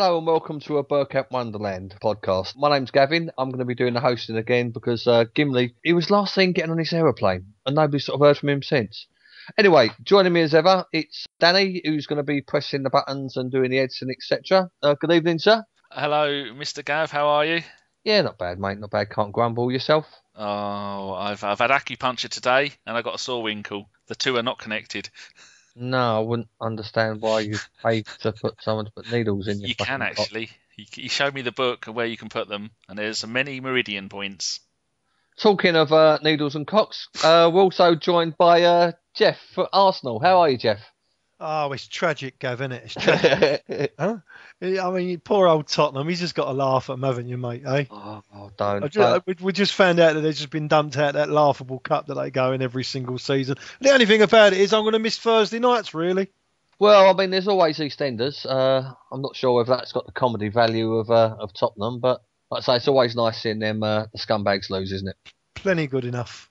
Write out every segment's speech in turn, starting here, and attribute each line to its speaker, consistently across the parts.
Speaker 1: Hello and welcome to a Bergkamp Wonderland podcast. My name's Gavin. I'm going to be doing the hosting again because Gimli, he was last seen getting on his aeroplane and nobody's sort of heard from him since. Anyway, joining me as ever, it's Danny, who's going to be pressing the buttons and doing the editing, etc. Good evening, sir.
Speaker 2: Hello, Mr. Gav. How are you?
Speaker 1: Yeah, not bad, mate. Not bad. Can't grumble. Yourself?
Speaker 2: Oh, I've had acupuncture today and I got a sore winkle. The two are not connected.
Speaker 1: No, I wouldn't understand why you pay to put someone to put needles in your
Speaker 2: You
Speaker 1: fucking
Speaker 2: can
Speaker 1: cock.
Speaker 2: actually. He showed me the book of where you can put them, and there's many meridian points.
Speaker 1: Talking of needles and cocks, we're also joined by Geoff for Arsenal. How are you, Geoff?
Speaker 3: Oh, it's tragic, Gav, isn't it? It's tragic. Huh? I mean, poor old Tottenham. He's just got to laugh at them, haven't you, mate? Eh?
Speaker 1: Oh, don't.
Speaker 3: We just found out that they've just been dumped out that laughable cup that they go in every single season. The only thing about it is I'm going to miss Thursday nights, really.
Speaker 1: Well, I mean, there's always EastEnders. I'm not sure whether that's got the comedy value of Tottenham, but like I say, it's always nice seeing them the scumbags lose, isn't it?
Speaker 3: Plenty good enough.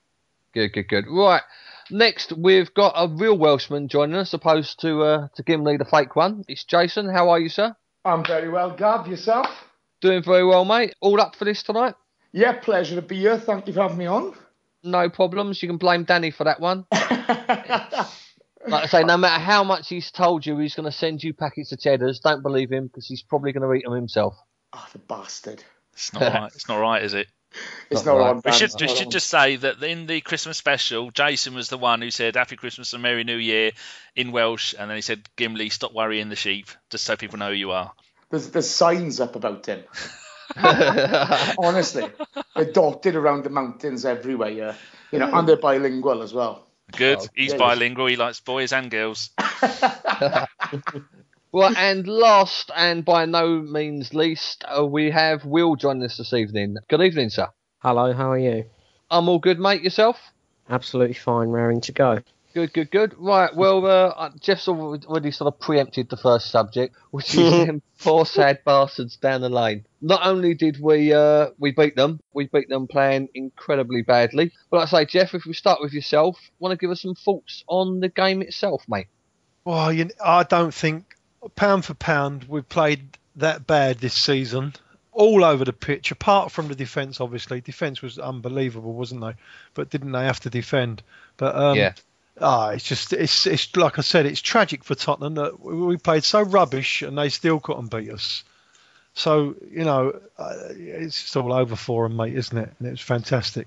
Speaker 1: Good. Right. Next, we've got a real Welshman joining us, opposed to Gimli, the fake one. It's Jason. How are you, sir?
Speaker 4: I'm very well, Gav. Yourself?
Speaker 1: Doing very well, mate. All up for this tonight?
Speaker 4: Yeah, pleasure to be here. Thank you for having me on.
Speaker 1: No problems. You can blame Danny for that one. Like I say, no matter how much he's told you he's going to send you packets of cheddars, don't believe him because he's probably going to eat them himself.
Speaker 4: Oh, the bastard.
Speaker 2: It's not right. It's not right, is it?
Speaker 4: It's not
Speaker 1: right.
Speaker 4: on.
Speaker 2: We should just say that in the Christmas special, Jason was the one who said Happy Christmas and Merry New Year in Welsh, and then he said, Gimli, stop worrying the sheep, just so people know who you are.
Speaker 4: There's signs up about him. Honestly, they're dotted around the mountains everywhere. And they're bilingual as well.
Speaker 2: Good. He's bilingual. He likes boys and girls.
Speaker 1: Well, and last and by no means least, we have Will joining us this evening. Good evening, sir.
Speaker 5: Hello, how are you?
Speaker 1: I'm all good, mate. Yourself?
Speaker 5: Absolutely fine, raring to go.
Speaker 1: Good. Right, well, Jeff's already sort of preempted the first subject, which is them poor sad bastards down the lane. Not only did we beat them playing incredibly badly. But like I say, Geoff, if we start with yourself, want to give us some thoughts on the game itself, mate?
Speaker 3: Well, I don't think, pound for pound, we've played that bad this season. All over the pitch, apart from the defence, obviously. Defence was unbelievable, wasn't they? But didn't they have to defend? But
Speaker 1: yeah.
Speaker 3: It's like I said, it's tragic for Tottenham that we played so rubbish and they still couldn't beat us. So, it's just all over for them, mate, isn't it? And it was fantastic.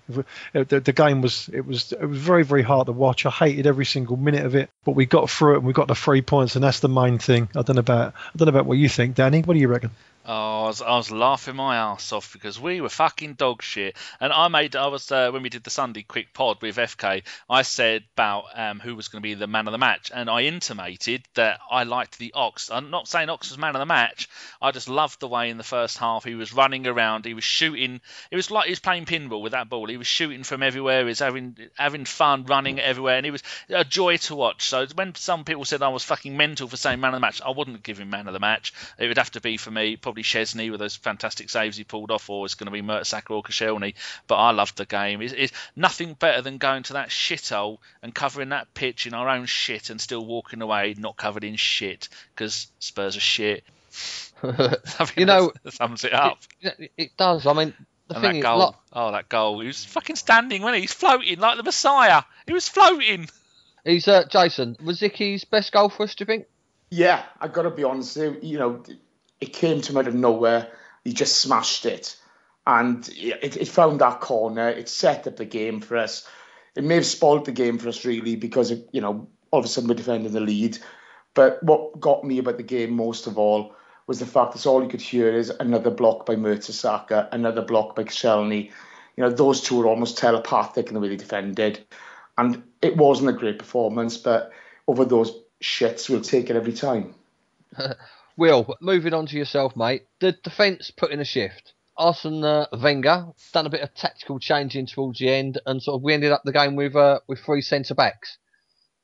Speaker 3: The game was very, very hard to watch. I hated every single minute of it, but we got through it and we got the 3 points, and that's the main thing. I don't know about what you think, Danny. What do you reckon?
Speaker 2: Oh, I was laughing my ass off because we were fucking dog shit. And when we did the Sunday quick pod with FK, I said about who was going to be the man of the match, and I intimated that I liked the Ox. I'm not saying Ox was man of the match. I just loved the way in the first half he was running around, he was shooting. It was like he was playing pinball with that ball. He was shooting from everywhere. He was having fun running everywhere, and it was a joy to watch. So when some people said I was fucking mental for saying man of the match, I wouldn't give him man of the match. It would have to be for me, probably Chesney with those fantastic saves he pulled off, or it's going to be Mertesacker or Koscielny. But I loved the game. It's nothing better than going to that shithole and covering that pitch in our own shit and still walking away not covered in shit, because Spurs are shit. That sums it up.
Speaker 1: It does. I mean, the
Speaker 2: and
Speaker 1: thing
Speaker 2: that
Speaker 1: is,
Speaker 2: goal. Oh, that goal. He was fucking standing, wasn't he? He's floating like the Messiah. He was floating.
Speaker 1: He's Jason. Was Zicky's best goal for us, do you think?
Speaker 4: Yeah, I got to be honest. It came to him out of nowhere. He just smashed it. And it found that corner. It set up the game for us. It may have spoiled the game for us, really, because, all of a sudden we're defending the lead. But what got me about the game most of all was the fact that all you could hear is another block by Mertesacker, another block by Koscielny. Those two were almost telepathic in the way they defended. And it wasn't a great performance, but over those shits, we'll take it every time.
Speaker 1: Will, moving on to yourself, mate. The defence put in a shift. Arsène Wenger done a bit of tactical changing towards the end, and sort of we ended up the game with 3 centre backs.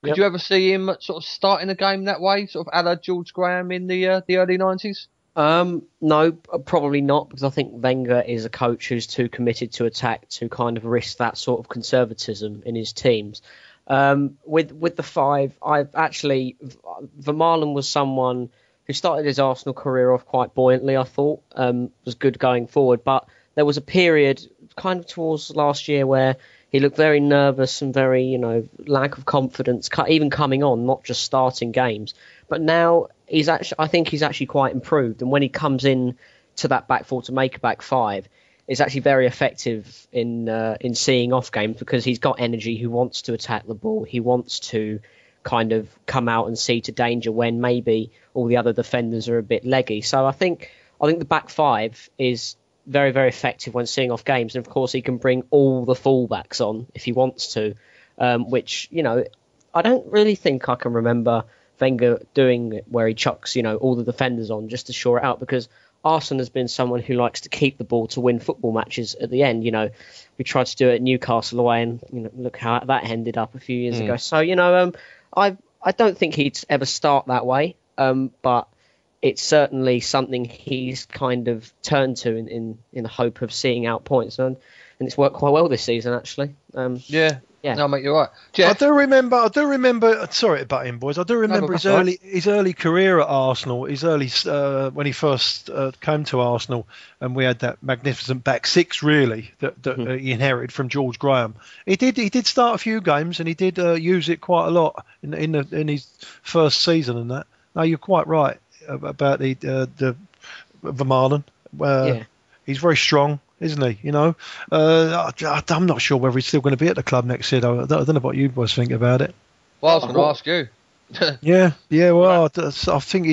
Speaker 1: Could you ever see him sort of starting a game that way, sort of a la George Graham in the early 90s?
Speaker 5: No, probably not, because I think Wenger is a coach who's too committed to attack to kind of risk that sort of conservatism in his teams. With the 5, Vermaelen was someone who started his Arsenal career off quite buoyantly, I thought, was good going forward. But there was a period kind of towards last year where he looked very nervous and very, lack of confidence, even coming on, not just starting games. But now I think he's actually quite improved. And when he comes in to that back four to make a back five, it's actually very effective in seeing off games because he's got energy. He wants to attack the ball. He wants to kind of come out and see to danger when maybe all the other defenders are a bit leggy. So I think the back five is very, very effective when seeing off games. And of course, he can bring all the fullbacks on if he wants to, which, I don't really think I can remember Wenger doing it where he chucks, all the defenders on just to shore it out, because Arsene has been someone who likes to keep the ball to win football matches at the end. We tried to do it at Newcastle away and look how that ended up a few years ago. So, I don't think he'd ever start that way, but it's certainly something he's kind of turned to in the hope of seeing out points, and it's worked quite well this season actually.
Speaker 1: Yeah. No, mate, you're right.
Speaker 3: Geoff? I do remember. Sorry to butt in, boys. I do remember his early career at Arsenal. His early when he first came to Arsenal, and we had that magnificent back six really that he inherited from George Graham. He did start a few games, and he did use it quite a lot in his first season and that. No, you're quite right about the Vermaelen. He's very strong, isn't he? I'm not sure whether he's still going to be at the club next year, though. I don't know what you boys think about it.
Speaker 1: Well, I was going to ask you.
Speaker 3: yeah. Well, I think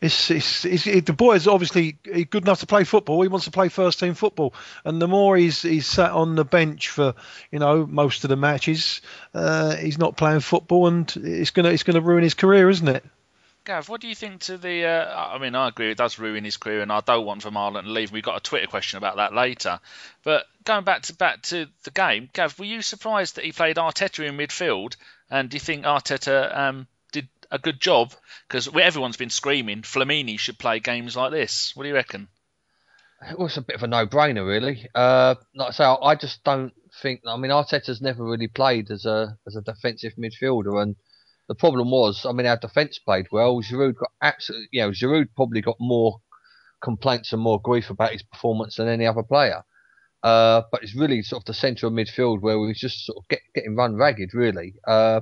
Speaker 3: the boy is obviously good enough to play football. He wants to play first team football, and the more he's sat on the bench for most of the matches, he's not playing football, and it's going to ruin his career, isn't it?
Speaker 2: Gav, what do you think to the... I agree, it does ruin his career, and I don't want Vermaelen to leave. We've got a Twitter question about that later. But going back to the game, Gav, were you surprised that he played Arteta in midfield? And do you think Arteta did a good job? Because everyone's been screaming Flamini should play games like this. What do you reckon?
Speaker 1: It was a bit of a no-brainer, really. Like I say, I just don't think... Arteta's never really played as a defensive midfielder, and the problem was, our defence played well. Giroud Giroud probably got more complaints and more grief about his performance than any other player. But it's really sort of the centre of midfield where we was just sort of getting run ragged, really. I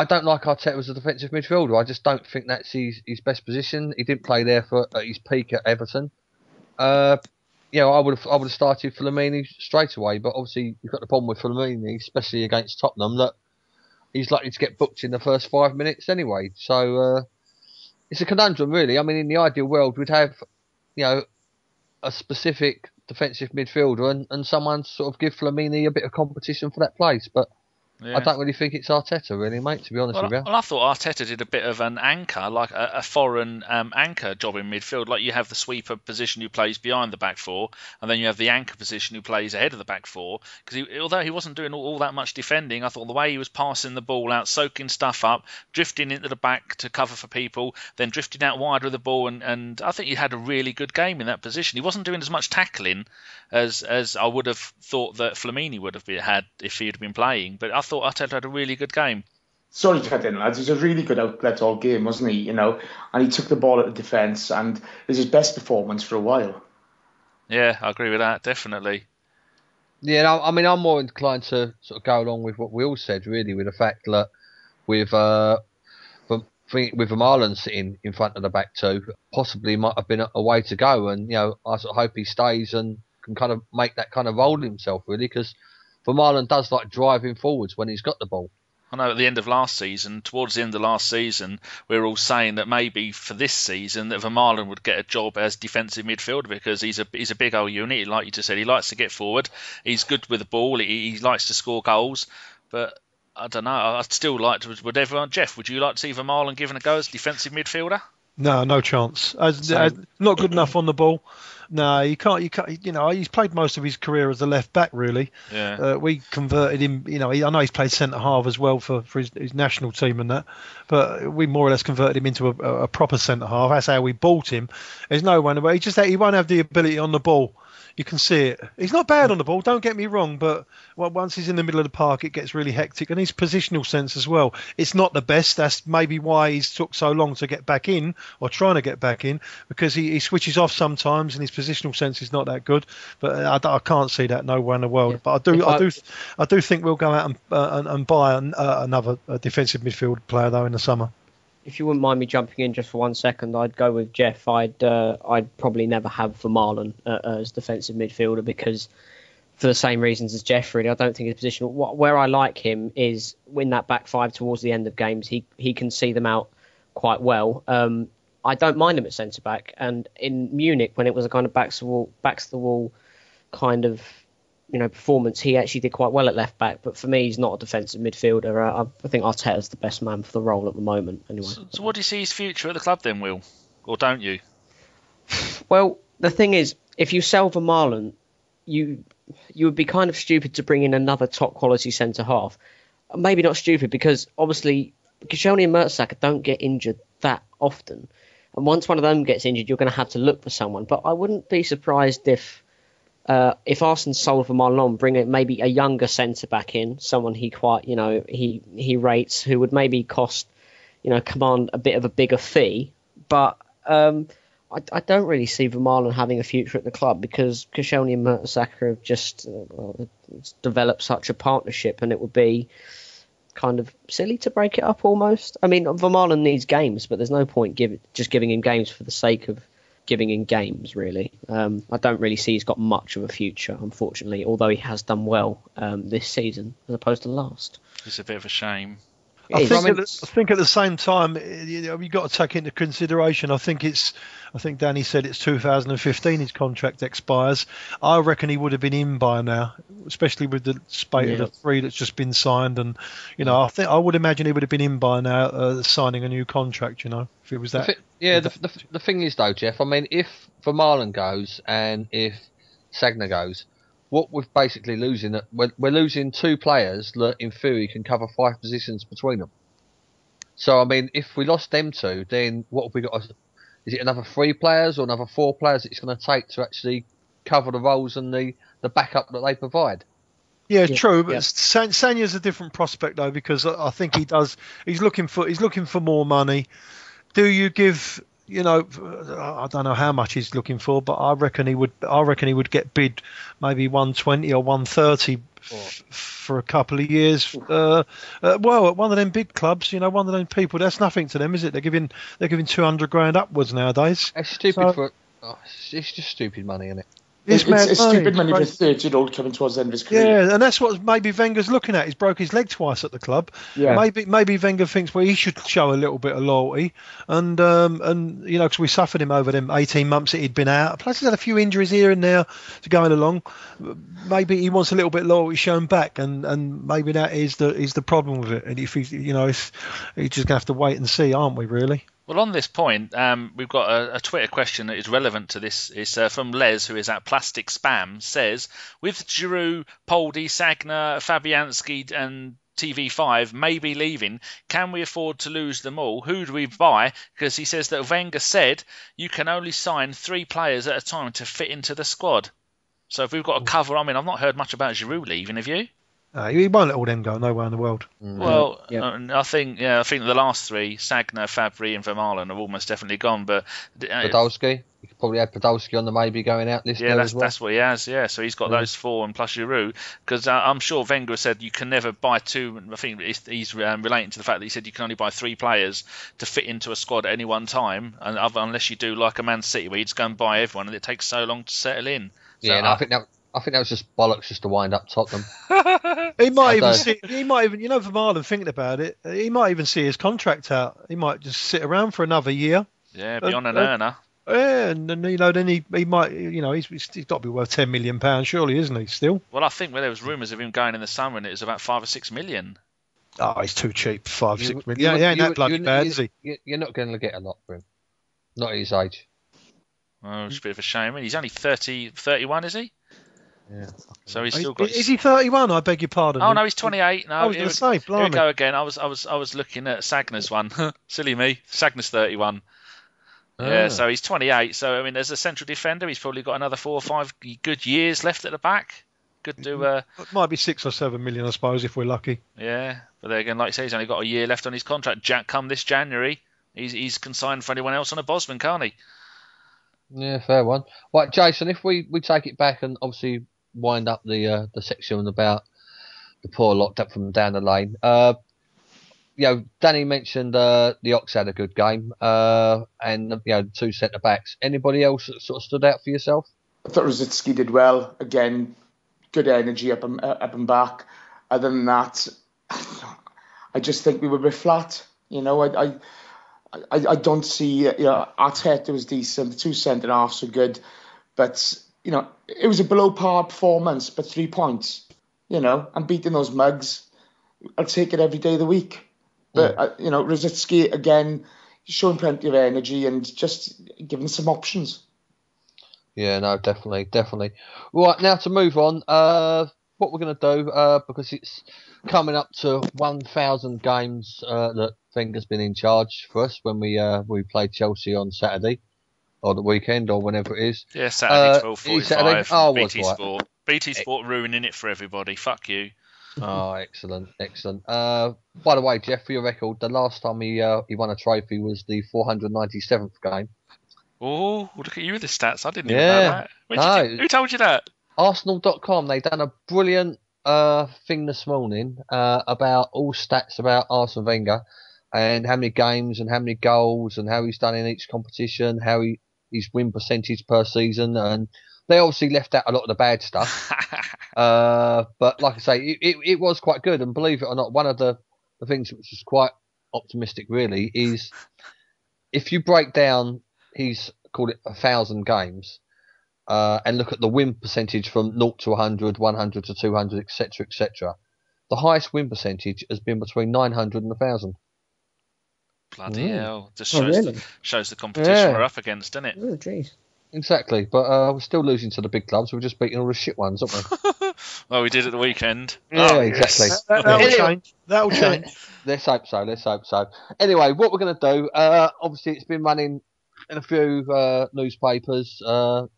Speaker 1: don't like Arteta as a defensive midfielder. I just don't think that's his best position. He didn't play there at his peak at Everton. I would have started Flamini straight away, but obviously you've got the problem with Flamini, especially against Tottenham, that he's likely to get booked in the first 5 minutes anyway. So it's a conundrum, really. In the ideal world, we'd have, a specific defensive midfielder and someone to sort of give Flamini a bit of competition for that place. But I don't really think it's Arteta, really, mate, to be honest with you.
Speaker 2: Well, I thought Arteta did a bit of an anchor, like a foreign anchor job in midfield. Like you have the sweeper position who plays behind the back four, and then you have the anchor position who plays ahead of the back four. Because although he wasn't doing all that much defending, I thought the way he was passing the ball out, soaking stuff up, drifting into the back to cover for people, then drifting out wide with the ball, and I think he had a really good game in that position. He wasn't doing as much tackling as I would have thought that Flamini would have had if he had been playing, but I thought Arteta had a really good game.
Speaker 4: Sorry to cut in, lads. It was a really good outlet all game, wasn't he? And he took the ball at the defence, and it was his best performance for a while.
Speaker 2: Yeah, I agree with that, definitely.
Speaker 1: Yeah, I'm more inclined to sort of go along with what we all said, really, with the fact that with Vermaelen sitting in front of the back two, possibly might have been a way to go, and I sort of hope he stays and can kind of make that kind of role himself, really, because Vermaelen does like driving forwards when he's got the ball.
Speaker 2: I know at the end of last season, towards the end of last season, we were all saying that maybe for this season that Vermaelen would get a job as defensive midfielder because he's a big old unit. Like you just said, he likes to get forward. He's good with the ball. He likes to score goals. But I don't know. I'd still like to. Would everyone, Geoff? Would you like to see Vermaelen given a go as defensive midfielder?
Speaker 3: No chance. Not good enough on the ball. No, you can't. He's played most of his career as a left back, really.
Speaker 2: Yeah.
Speaker 3: We converted him. I know he's played centre half as well for his national team and that, but we more or less converted him into a proper centre half. That's how we bought him. There's no one. He won't have the ability on the ball. You can see it. He's not bad on the ball, don't get me wrong, but once he's in the middle of the park, it gets really hectic. And his positional sense as well. It's not the best. That's maybe why he's took so long to get back in, or trying to get back in, because he switches off sometimes, and his positional sense is not that good. But I can't see that nowhere in the world. Yeah. But I do think we'll go out and buy another defensive midfield player though in the summer.
Speaker 5: If you wouldn't mind me jumping in just for 1 second, I'd go with Geoff. I'd probably never have Vermaelen as defensive midfielder, because for the same reasons as Geoff, really. I don't think his position. Where I like him is in that back five towards the end of games. He can see them out quite well. I don't mind him at centre back. And in Munich, when it was a kind of backs to the wall kind of performance, he actually did quite well at left back. But for me, he's not a defensive midfielder. I think Arteta's the best man for the role at the moment. Anyway.
Speaker 2: So what do you see his future at the club then, Will? Or don't you?
Speaker 5: Well, the thing is, if you sell Vermaelen, you would be kind of stupid to bring in another top quality centre half. Maybe not stupid, because obviously Koscielny and Mertesacker don't get injured that often. And once one of them gets injured, you're going to have to look for someone. But I wouldn't be surprised if Arsène sold Vermaelen on, bring it maybe a younger centre back in, someone he quite he rates, who would maybe cost command a bit of a bigger fee. But I don't really see Vermaelen having a future at the club, because Koscielny and Mertesacker have just developed such a partnership, and it would be kind of silly to break it up almost. I mean, Vermaelen needs games, but there's no point just giving him games for the sake of giving him games, really. I don't really see he's got much of a future, unfortunately, although he has done well this season as opposed to last.
Speaker 2: It's a bit of a shame.
Speaker 3: I think at the same time, you've got to take into consideration. I think Danny said it's 2015 his contract expires. I reckon he would have been in by now, especially with the spate of the 3 that's just been signed. And I would imagine he would have been in by now, signing a new contract. If it was that.
Speaker 1: The thing is though, Geoff. I mean, if Vermaelen goes and if Sagna goes, what we're basically losing, we're losing 2 players that in theory can cover 5 positions between them. So I mean, if we lost them 2, then what have we got? Is it another 3 players or another 4 players that it's going to take to actually cover the roles and the backup that they provide?
Speaker 3: Yeah, true. But Sanya's a different prospect though, because I think he's looking for more money. Do you give? I don't know how much he's looking for, but I reckon he would get bid maybe 120 or 130 for a couple of years. Well, at one of them big clubs, one of them people, that's nothing to them, is it? They're giving 200 grand upwards nowadays.
Speaker 1: It's stupid it's just stupid money, isn't it?
Speaker 4: It's stupid money for a 30-year-old coming towards the end of his career.
Speaker 3: Yeah, and that's what maybe Wenger's looking at. He's broke his leg twice at the club.
Speaker 4: Yeah.
Speaker 3: Maybe Wenger thinks, well, he should show a little bit of loyalty. And because we suffered him over them 18 months that he'd been out. Plus, he's had a few injuries here and there to going along. Maybe he wants a little bit of loyalty shown back, and maybe that is the problem with it. And if he's just going to have to wait and see, aren't we? Really.
Speaker 2: Well, on this point, we've got a Twitter question that is relevant to this. It's from Les, who is at Plastic Spam, says, with Giroud, Poldi, Sagna, Fabianski and TV5 maybe leaving, can we afford to lose them all? Who do we buy? Because he says that Wenger said you can only sign 3 players at a time to fit into the squad. So if we've got to cover, I've not heard much about Giroud leaving, have you?
Speaker 3: He won't let all them go nowhere in the world.
Speaker 2: Well, I think the last 3, Sagna, Fabry, and Vermaelen, are almost definitely gone. But
Speaker 1: Podolski, you could probably have Podolski on the maybe going out list.
Speaker 2: Yeah, that's what he has. Yeah, so he's got those 4 and plus Giroud. Because I'm sure Wenger said you can never buy 2. I think he's relating to the fact that he said you can only buy 3 players to fit into a squad at any one time, and unless you do like a Man City where you just go and buy everyone, and it takes so long to settle in. So
Speaker 1: I think that was just bollocks just to wind up Tottenham.
Speaker 3: He might even, Vermaelen, thinking about it, he might even see his contract out. He might just sit around for another year.
Speaker 2: Yeah, be on an earner.
Speaker 3: Yeah, and then he might, he's got to be worth £10 million, surely, isn't he? Still.
Speaker 2: Well, I think there was rumours of him going in the summer, and it was about 5 or 6 million.
Speaker 3: Oh, he's too cheap. 5 or 6 million. He ain't that bloody bad, is he?
Speaker 1: You're not going to get a lot for him. Not at his age.
Speaker 2: Oh, it's a bit of a shame. He's only 31, is he?
Speaker 1: Yeah.
Speaker 2: So he's still got.
Speaker 3: Is he 31? I beg your pardon.
Speaker 2: Oh no, he's 28. No,
Speaker 3: I was going to say, blimey.
Speaker 2: Here we go again. I was looking at Sagna's one. Silly me. Sagna's 31. Yeah, so he's 28. So, I mean, as a central defender, he's probably got another 4 or 5 good years left at the back. Good to...
Speaker 3: It might be 6 or 7 million, I suppose, if we're lucky.
Speaker 2: Yeah, but then again, like you say, he's only got a year left on his contract. Come this January, he's consigned for anyone else on a Bosman, can't he?
Speaker 1: Yeah, fair one. Right, Jason, if we take it back and obviously wind up the section about the poor locked up from down the lane. Danny mentioned the Ox had a good game, and two centre backs. Anybody else that sort of stood out for yourself?
Speaker 4: I thought Rosicki did well. Again, good energy up and back. Other than that, I just think we were a bit flat. I don't see. Arteta was decent. The two centre halves were good, but it was a below par performance. But 3 points. I'm beating those mugs. I'll take it every day of the week. But Rosicki again, showing plenty of energy and just giving some options.
Speaker 1: Yeah, no, definitely. Right, now to move on. What we're going to do, because it's coming up to 1,000 games that Wenger's been in charge for us when we played Chelsea on Saturday or the weekend or whenever it is.
Speaker 2: Yeah, Saturday 12:45.
Speaker 1: Oh,
Speaker 2: BT
Speaker 1: right.
Speaker 2: Sport. BT Sport ruining it for everybody. Fuck you.
Speaker 1: Oh, excellent. By the way, Geoff, for your record, the last time he won a trophy was the 497th game.
Speaker 2: Oh, look at you with the stats. I didn't even know that. Who told you that?
Speaker 1: Arsenal.com, they done a brilliant thing this morning about all stats about Arsène Wenger and how many games and how many goals and how he's done in each competition, how his win percentage per season, and they obviously left out a lot of the bad stuff. But like I say, it was quite good, and believe it or not, one of the things which was quite optimistic really is if you break down his, call it 1,000 games, and look at the win percentage from 0 to 100, 100 to 200, etc., the highest win percentage has been between 900 and 1,000.
Speaker 2: Bloody hell. Just
Speaker 5: really?
Speaker 2: shows the competition we're up against, doesn't it?
Speaker 5: Oh, jeez.
Speaker 1: Exactly, but we're still losing to the big clubs. We're just beating all the shit ones, aren't we?
Speaker 2: Well, we did at the weekend.
Speaker 1: Yeah, exactly.
Speaker 3: That'll change. That'll change.
Speaker 1: Let's hope so. Anyway, what we're going to do, obviously it's been running in a few newspapers and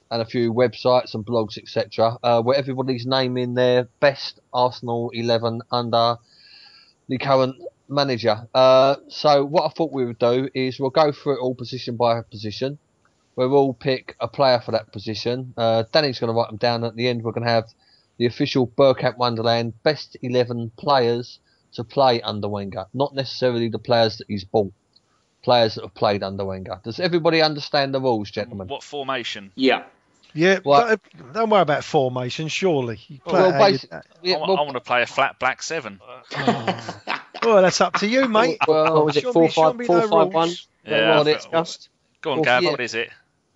Speaker 1: a few websites and blogs, etc., where everybody's naming their best Arsenal 11 under the current manager. So what I thought we would do is we'll go through it all position by position. We'll all pick a player for that position. Danny's going to write them down. At the end, we're going to have the official Bergkamp Wonderland best 11 players to play under Wenger. Not necessarily the players that he's bought. Players that have played under Wenger. Does everybody understand the rules, gentlemen?
Speaker 2: What formation?
Speaker 4: Yeah.
Speaker 3: Yeah,
Speaker 1: Well-
Speaker 3: don't worry about formation, surely.
Speaker 1: Well,
Speaker 2: I want to play a flat black 7.
Speaker 3: Well, that's up to you, mate.
Speaker 1: Well,
Speaker 5: What was it?
Speaker 3: Shouldn't be
Speaker 5: 4-5-1.
Speaker 3: rules.
Speaker 2: Yeah,
Speaker 1: on it.
Speaker 5: Discussed.
Speaker 2: Go on,
Speaker 1: Well,
Speaker 2: Gav,
Speaker 1: yeah.
Speaker 2: what is it?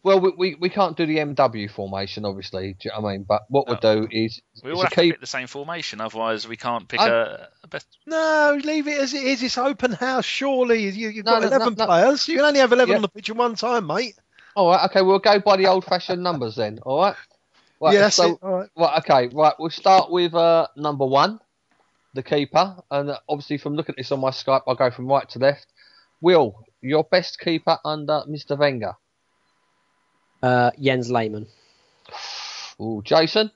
Speaker 1: Well, we can't do the MW formation, obviously. Do you know what I mean? But what we'll do is
Speaker 2: We
Speaker 1: it's
Speaker 2: all
Speaker 1: a
Speaker 2: have to
Speaker 1: key.
Speaker 2: pick the same formation, otherwise we can't pick
Speaker 1: I-
Speaker 2: a best.
Speaker 3: No, leave it as it is. It's open house, surely. You've
Speaker 1: No,
Speaker 3: got
Speaker 1: no,
Speaker 3: 11
Speaker 1: no.
Speaker 3: players. You can only have 11
Speaker 1: Yeah.
Speaker 3: on the pitch at one time, mate.
Speaker 1: All right, okay, we'll go by the old-fashioned numbers then. All right. Right,
Speaker 3: Yeah, that's
Speaker 1: so,
Speaker 3: it. All right.
Speaker 1: Right, okay, right. We'll start with number 1, the keeper, and obviously from looking at this on my Skype, I'll go from right to left. Will, your best keeper under Mr. Wenger?
Speaker 5: Jens Lehmann.
Speaker 1: Ooh, Jason,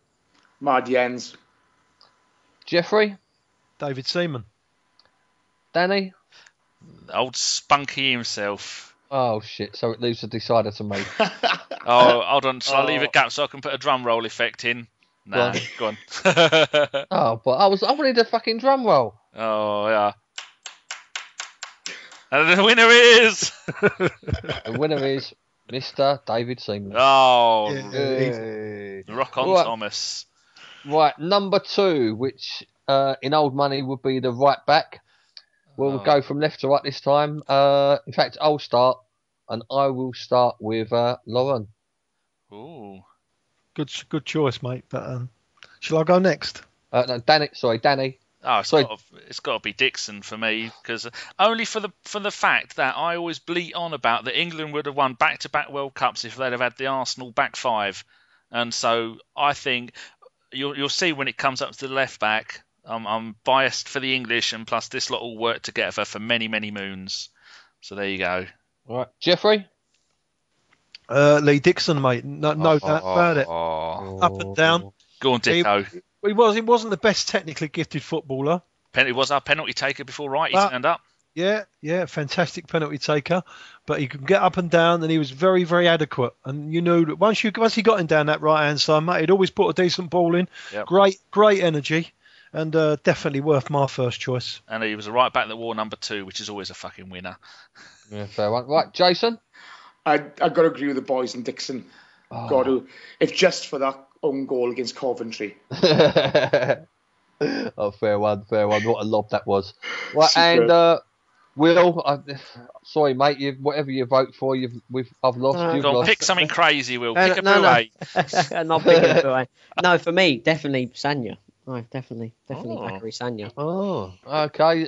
Speaker 4: Mad Jens.
Speaker 1: Jeffrey,
Speaker 3: David Seaman.
Speaker 1: Danny.
Speaker 2: Old Spunky himself.
Speaker 1: Oh shit! So it leaves the decider to me.
Speaker 2: Oh, hold on. Shall I leave a gap so I can put a drum roll effect in? Nah, go on.
Speaker 1: Oh, but I wanted a fucking drum roll.
Speaker 2: Oh, yeah. And the winner is...
Speaker 1: The winner is Mr. David Seaman.
Speaker 2: Oh,
Speaker 3: Yeah.
Speaker 1: Hey.
Speaker 2: rock on,
Speaker 1: Right.
Speaker 2: Thomas.
Speaker 1: Right, number 2, which in old money would be the right back. We'll go from left to right this time. In fact, I'll start, and I will start with Lauren.
Speaker 2: Ooh.
Speaker 3: Good choice, mate. But shall I go next?
Speaker 1: No, Danny. Sorry, Danny.
Speaker 2: Oh,
Speaker 1: Sorry.
Speaker 2: it's got to be Dixon for me, because only for the fact that I always bleat on about that England would have won back-to-back World Cups if they'd have had the Arsenal back 5, and so I think you'll see when it comes up to the left back. I'm biased for the English, and plus this lot all worked together for many, many moons. So there you go.
Speaker 1: Right, Jeffrey.
Speaker 3: Lee Dixon, mate. No doubt about it. Up and down.
Speaker 2: Go on, Dicko.
Speaker 3: He wasn't the best technically gifted footballer.
Speaker 2: He was our penalty taker before Wrighty turned up.
Speaker 3: Yeah, fantastic penalty taker. But he could get up and down, and he was very, very adequate. And you knew that once he got him down that right hand side, mate, he'd always put a decent ball in. Yep. Great energy, and definitely worth my first choice.
Speaker 2: And he was a right back that wore number 2, which is always a fucking winner.
Speaker 1: Yeah, fair one. Right, Jason.
Speaker 4: I've got to agree with the boys and Dixon. Got to, if just for that own goal against Coventry.
Speaker 1: Oh, fair one. What a lob that was. Right, and Will, sorry, mate. Whatever you vote for, I've lost. You've lost.
Speaker 2: Pick something crazy, Will. Pick a Bouet.
Speaker 5: No. Not picking a Bouet. No, for me, definitely Sanya. No, definitely Bakary Sanya.
Speaker 1: Oh, okay.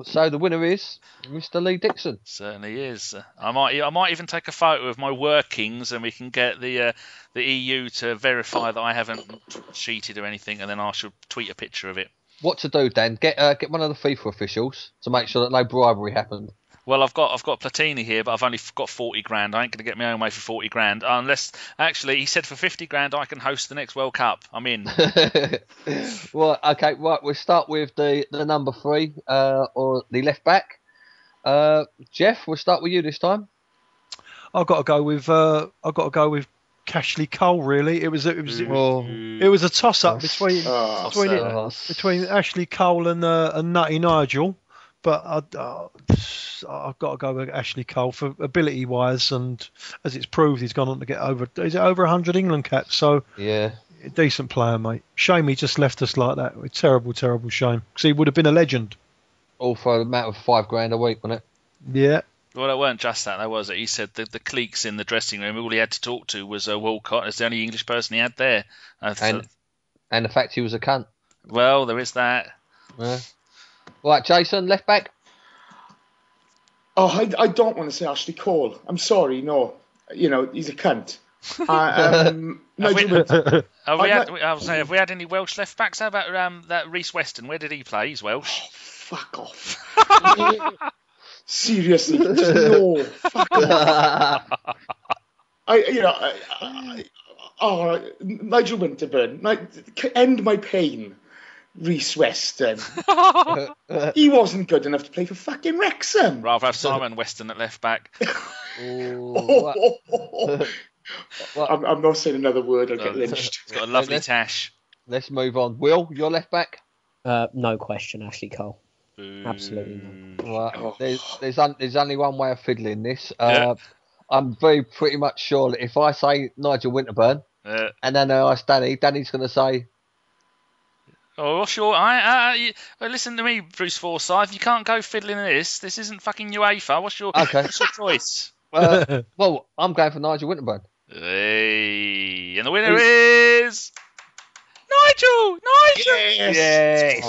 Speaker 1: So the winner is Mr. Lee Dixon.
Speaker 2: Certainly is. I might even take a photo of my workings, and we can get the EU to verify that I haven't cheated or anything, and then I shall tweet a picture of it.
Speaker 1: What to do, Dan? Get one of the FIFA officials to make sure that no bribery happened.
Speaker 2: Well, I've got Platini here, but I've only got 40 grand. I ain't going to get my own way for 40 grand. Unless, actually, he said for 50 grand I can host the next World Cup. I'm in.
Speaker 1: Well, okay, right. We'll start with the number 3, or the left back. Geoff, we'll start with you this time.
Speaker 3: I've got to go with Cashley Cole. Really, it was a toss up between Ashley Cole and Nutty Nigel. But I've got to go with Ashley Cole for ability wise, and as it's proved, he's gone on to get over 100 England caps. So
Speaker 1: yeah,
Speaker 3: decent player, mate. Shame he just left us like that. Terrible shame, because he would have been a legend.
Speaker 1: All for a matter of $5,000 a week, wasn't it?
Speaker 3: Yeah.
Speaker 2: Well, it weren't just that, though, was it? He said the cliques in the dressing room, all he had to talk to was Walcott. It's the only English person he had there.
Speaker 1: And the fact he was a cunt.
Speaker 2: Well, there is that.
Speaker 1: Yeah. Right, Jason, left back.
Speaker 4: Oh, I don't want to say Ashley Cole. I'm sorry, no. You know, he's a cunt.
Speaker 2: Have we had any Welsh left backs? How about that Reece Weston? Where did he play? He's Welsh.
Speaker 4: Oh, fuck off. Seriously, no. Fuck off. Nigel Winterburn. End my pain. Reece Weston. He wasn't good enough to play for fucking Wrexham.
Speaker 2: Rather have Simon Weston at left back.
Speaker 4: I'm not saying another word. I'll get lynched.
Speaker 2: He's got a lovely tash.
Speaker 1: Let's move on. Will, your left back?
Speaker 5: No question, Ashley Cole. Absolutely not.
Speaker 1: Well, there's only one way of fiddling this. I'm pretty much sure that if I say Nigel Winterburn, and then I ask Danny's going to say...
Speaker 2: Oh, what's your... listen to me, Bruce Forsyth. You can't go fiddling in this. This isn't fucking UEFA. What's your choice?
Speaker 1: Well, I'm going for Nigel Winterburn.
Speaker 2: Hey, and the winner is... Nigel!
Speaker 1: Yes!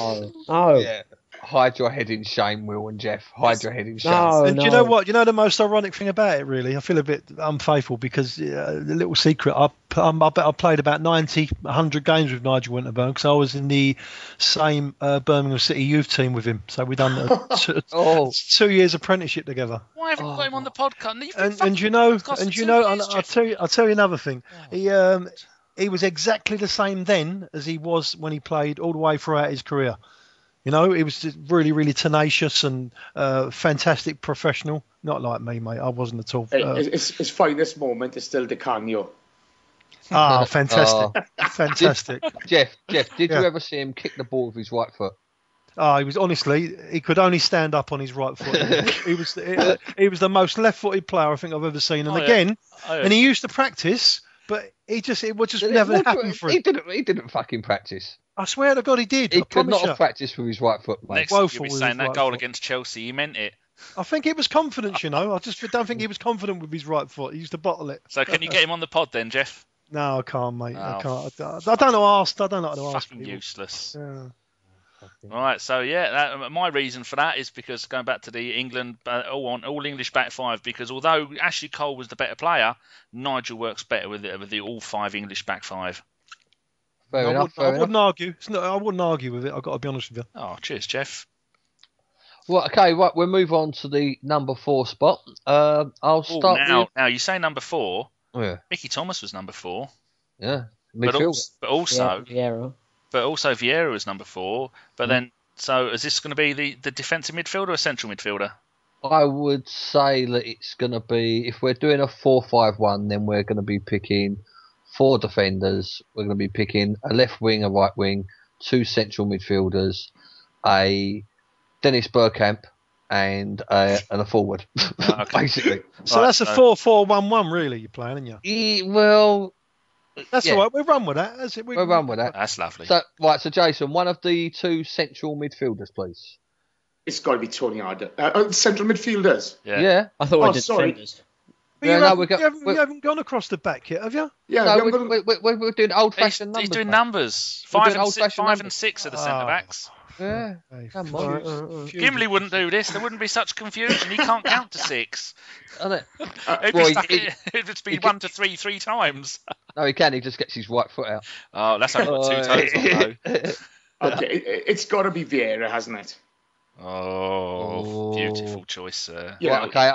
Speaker 5: Oh.
Speaker 1: Yeah. Hide your head in shame, Will and Geoff. Hide your head in shame.
Speaker 3: And do you know what? You know the most ironic thing about it, really? I feel a bit unfaithful because the little secret, I bet I played about 90, 100 games with Nigel Winterburn because I was in the same Birmingham City youth team with him. So we've done 2 years apprenticeship together.
Speaker 2: Why haven't you got him on the podcast?
Speaker 3: I'll tell you another thing. He was exactly the same then as he was when he played all the way throughout his career. You know, he was just really, really tenacious and fantastic professional. Not like me, mate. I wasn't at all.
Speaker 4: His finest moment is still Di Canio.
Speaker 3: Ah, fantastic. Fantastic.
Speaker 1: Jeff, did you ever see him kick the ball with his right foot?
Speaker 3: He was he could only stand up on his right foot. he was the most left-footed player I think I've ever seen. And and he used to practice, but it would just never happen for him.
Speaker 1: He didn't fucking practice.
Speaker 3: I swear to God, he did.
Speaker 1: He could not have practiced with his right foot, mate.
Speaker 2: Next you'll be saying that goal against Chelsea, he meant it.
Speaker 3: I think it was confidence, you know. I just don't think he was confident with his right foot. He used to bottle it.
Speaker 2: So can you get him on the pod then, Geoff?
Speaker 3: No, I can't, mate. I can't. I don't know how to ask. I don't know how to ask.
Speaker 2: Fucking useless.
Speaker 3: Yeah.
Speaker 2: All right, so my reason for that is because going back to the England all English back five, because although Ashley Cole was the better player, Nigel works better with the all 5 English back five.
Speaker 1: Fair enough.
Speaker 3: I wouldn't argue. I wouldn't argue with it. I've got to be honest with you.
Speaker 2: Oh, cheers, Geoff.
Speaker 1: Well, okay, right. We'll move on to the number 4 spot. I'll start.
Speaker 2: Now you say number 4.
Speaker 1: Oh, yeah.
Speaker 2: Mickey Thomas was number 4.
Speaker 1: Yeah.
Speaker 2: But
Speaker 1: Midfield.
Speaker 2: also
Speaker 5: Vieira.
Speaker 2: Vieira was number 4. But then, so is this going to be the defensive midfielder or central midfielder?
Speaker 1: I would say that it's going to be, if we're doing a 4-5-1, then we're going to be picking 4 defenders. We're going to be picking a left wing, a right wing, 2 central midfielders, a Dennis Bergkamp, and a forward, basically.
Speaker 3: So that's a 4-4-1-1, really, you're playing, aren't you?
Speaker 1: Well,
Speaker 3: that's all right. We'll run with that.
Speaker 1: We'll run with that.
Speaker 2: That's lovely.
Speaker 1: So, so Jason, one of the 2 central midfielders, please.
Speaker 4: It's got to be Tony Arder. Central midfielders.
Speaker 1: Yeah.
Speaker 5: I thought we did defenders.
Speaker 3: You haven't gone across the back yet, have you?
Speaker 4: Yeah,
Speaker 1: no, we're doing old-fashioned numbers.
Speaker 2: He's doing numbers. 5 and 6 are the centre-backs.
Speaker 1: Yeah. Come on.
Speaker 2: Gimli wouldn't do this. There wouldn't be such confusion. He can't count to 6. It would be 1 to 3 3 times.
Speaker 1: No, he can. He just gets his right foot out.
Speaker 2: Oh, that's only got 2 toes on, though.
Speaker 4: Okay, it's got to be Vieira, hasn't it?
Speaker 2: Oh, beautiful choice, sir.
Speaker 4: Yeah.
Speaker 1: Right, okay,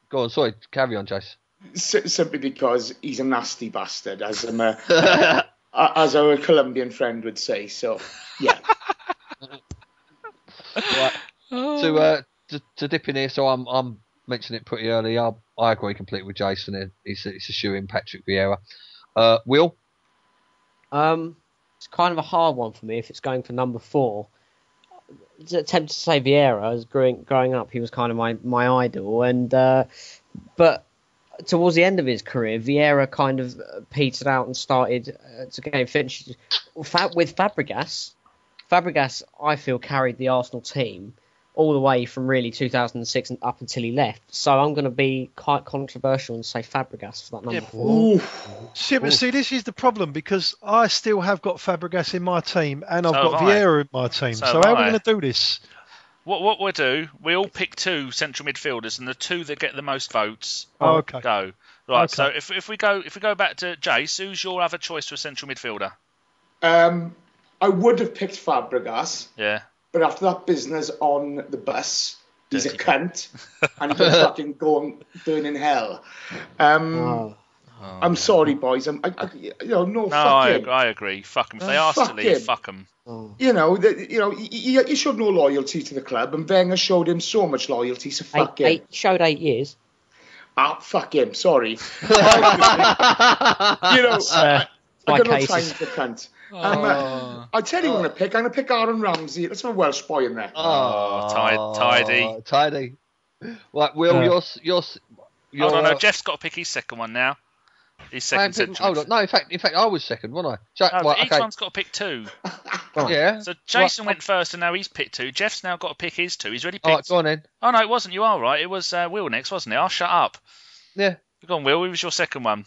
Speaker 1: go on. Sorry, carry on, Jace.
Speaker 4: Simply because he's a nasty bastard, as as our Colombian friend would say. So, yeah.
Speaker 1: Right. To dip in here, so I'm mentioning it pretty early. I agree completely with Jason. It's a shoe-in, Patrick Vieira. Will?
Speaker 5: It's kind of a hard one for me if it's going for number 4. I'm tempted to say Vieira. As growing up, he was kind of my idol, and but towards the end of his career, Vieira kind of petered out and started to gain finish with Fabregas. Fabregas, I feel, carried the Arsenal team all the way from really 2006 and up until he left. So I'm going to be quite controversial and say Fabregas for that number 4.
Speaker 3: See, this is the problem, because I still have got Fabregas in my team and I've got Vieira in my team. So how are we going to do this?
Speaker 2: What we'll do, we all pick 2 central midfielders, and the 2 that get the most votes
Speaker 3: go.
Speaker 2: Right.
Speaker 3: Okay.
Speaker 2: So if we go back to Jace, who's your other choice for a central midfielder?
Speaker 4: I would have picked Fabregas.
Speaker 2: Yeah.
Speaker 4: But after that business on the bus, he's a cunt, and he'll fucking go and burn in hell. I'm sorry, boys. I
Speaker 2: agree. Fuck him. If they ask to leave, fuck them.
Speaker 4: He showed no loyalty to the club, and Wenger showed him so much loyalty. So fuck him.
Speaker 5: He showed 8 years.
Speaker 4: Fuck him. Sorry. I got no time for the cunt. I tell you what I'm going to pick. I'm going to pick Aaron Ramsey. That's my Welsh boy in there.
Speaker 2: Tidy.
Speaker 1: Right, Will, your
Speaker 2: no, Jeff's got to pick his second one now. His second central.
Speaker 1: Hold on. No, in fact, I was second, wasn't I?
Speaker 2: Each one's got to pick 2.
Speaker 1: Yeah.
Speaker 2: So Jason went first, and now he's picked 2. Jeff's now got to pick his 2. He's already picked.
Speaker 1: All right, go on then.
Speaker 2: Oh no, it wasn't. You are right. It was Will next, wasn't it? I'll shut up.
Speaker 1: Yeah.
Speaker 2: Go on, Will. Who was your second one?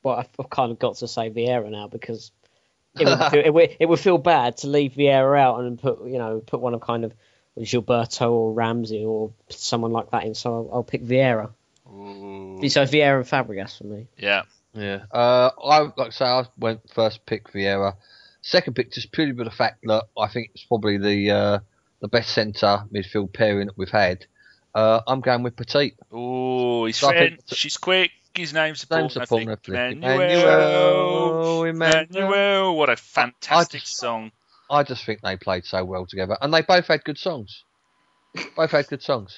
Speaker 5: But I've kind of got to say Vieira now, because it would feel bad to leave Vieira out and put one of kind of Gilberto or Ramsey or someone like that in. So I'll pick Vieira.
Speaker 2: Ooh.
Speaker 5: So Vieira and Fabregas for me.
Speaker 2: Yeah.
Speaker 1: I went first pick Vieira. Second pick just purely by the fact that I think it's probably the best centre midfield pairing that we've had. I'm going with Petit.
Speaker 2: Oh, he's French. She's quick. His name's Paul. Emmanuel. What a fantastic song.
Speaker 1: I just think they played so well together, and they both had good songs. But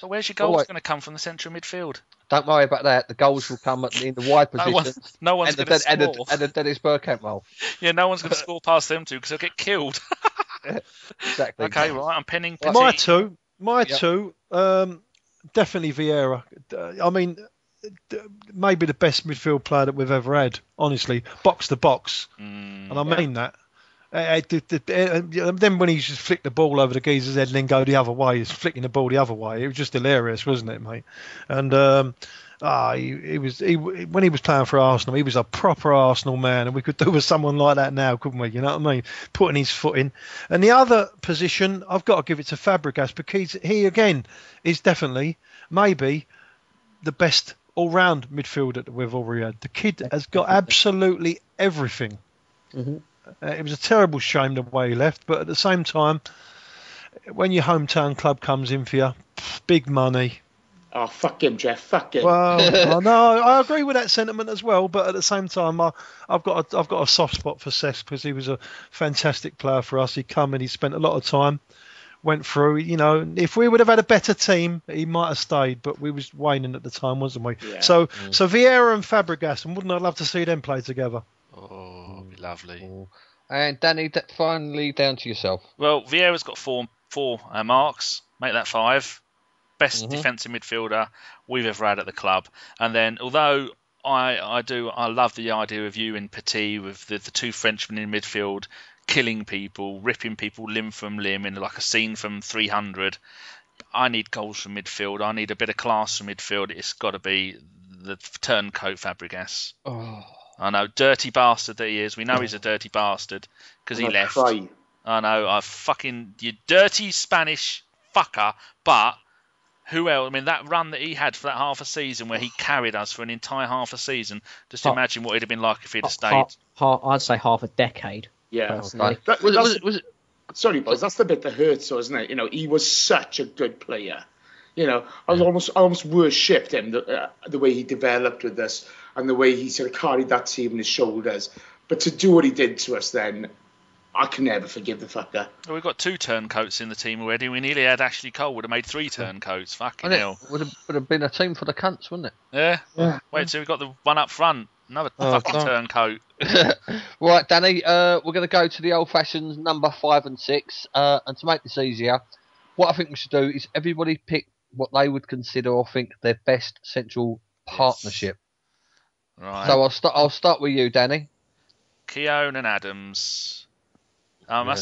Speaker 2: where's your goals going to come from the central midfield?
Speaker 1: Don't worry about that. The goals will come in the wide positions.
Speaker 2: No one's going to score.
Speaker 1: And the Dennis Bergkamp role.
Speaker 2: Yeah, no one's going to score past them 2 because they'll get killed.
Speaker 1: Exactly.
Speaker 2: Okay, right. I'm penning Petit.
Speaker 3: My two. Definitely Vieira. I mean, maybe the best midfield player that we've ever had, honestly, box to box. And I mean that. Then when he just flicked the ball over the geezer's head and then go the other way, he's flicking the ball the other way. It was just hilarious, wasn't it, mate? And when he was playing for Arsenal, he was a proper Arsenal man, and we could do with someone like that now, couldn't we? You know what I mean? Putting his foot in. And the other position, I've got to give it to Fabregas, because he again is definitely maybe the best all-round midfielder that we've already had. The kid has got absolutely everything. Mm-hmm. It was a terrible shame the way he left, but at the same time, when your hometown club comes in for you, big money,
Speaker 4: Oh, fuck him, Geoff. Fuck him.
Speaker 3: Well, no, I agree with that sentiment as well. But at the same time, I've got a soft spot for Cesc because he was a fantastic player for us. He come and he spent a lot of time, went through. You know, if we would have had a better team, he might have stayed. But we was waning at the time, wasn't we?
Speaker 4: Yeah.
Speaker 3: So Vieira and Fabregas, and wouldn't I love to see them play together?
Speaker 2: Oh, it'd be lovely.
Speaker 1: And Danny, finally down to yourself.
Speaker 2: Well, Vieira's got four marks. Make that 5. Best defensive midfielder we've ever had at the club. And then, although I love the idea of you and Petit with the two Frenchmen in midfield killing people, ripping people limb from limb in like a scene from 300. I need goals from midfield. I need a bit of class from midfield. It's got to be the turncoat Fabregas.
Speaker 1: Oh.
Speaker 2: I know, dirty bastard that he is. We know he's a dirty bastard because he left.
Speaker 4: Cry.
Speaker 2: I know, you dirty Spanish fucker. But who else? I mean, that run that he had for that half a season where he carried us for an entire half a season. Just imagine what it'd have been like if he'd have stayed.
Speaker 5: I'd say half a decade.
Speaker 4: Yeah.
Speaker 5: Personally.
Speaker 1: Was it?
Speaker 4: Sorry, boys. That's the bit that hurts, though, isn't it? You know, he was such a good player. You know, I almost worshipped him the way he developed with us and the way he sort of carried that team on his shoulders. But to do what he did to us, then I can never forgive the fucker.
Speaker 2: Well, we've got 2 turncoats in the team already. We nearly had Ashley Cole. Would have made 3 turncoats. Fucking hell.
Speaker 1: Would have been a team for the cunts, wouldn't it?
Speaker 2: Yeah. Wait till we've got the one up front. Another fucking turncoat.
Speaker 1: Right, Danny, we're going to go to the old-fashioned number 5 and 6. And to make this easier, what I think we should do is everybody pick what they would consider or think their best central partnership.
Speaker 2: Right.
Speaker 1: So I'll start with you, Danny.
Speaker 2: Keown and Adams.
Speaker 1: Enough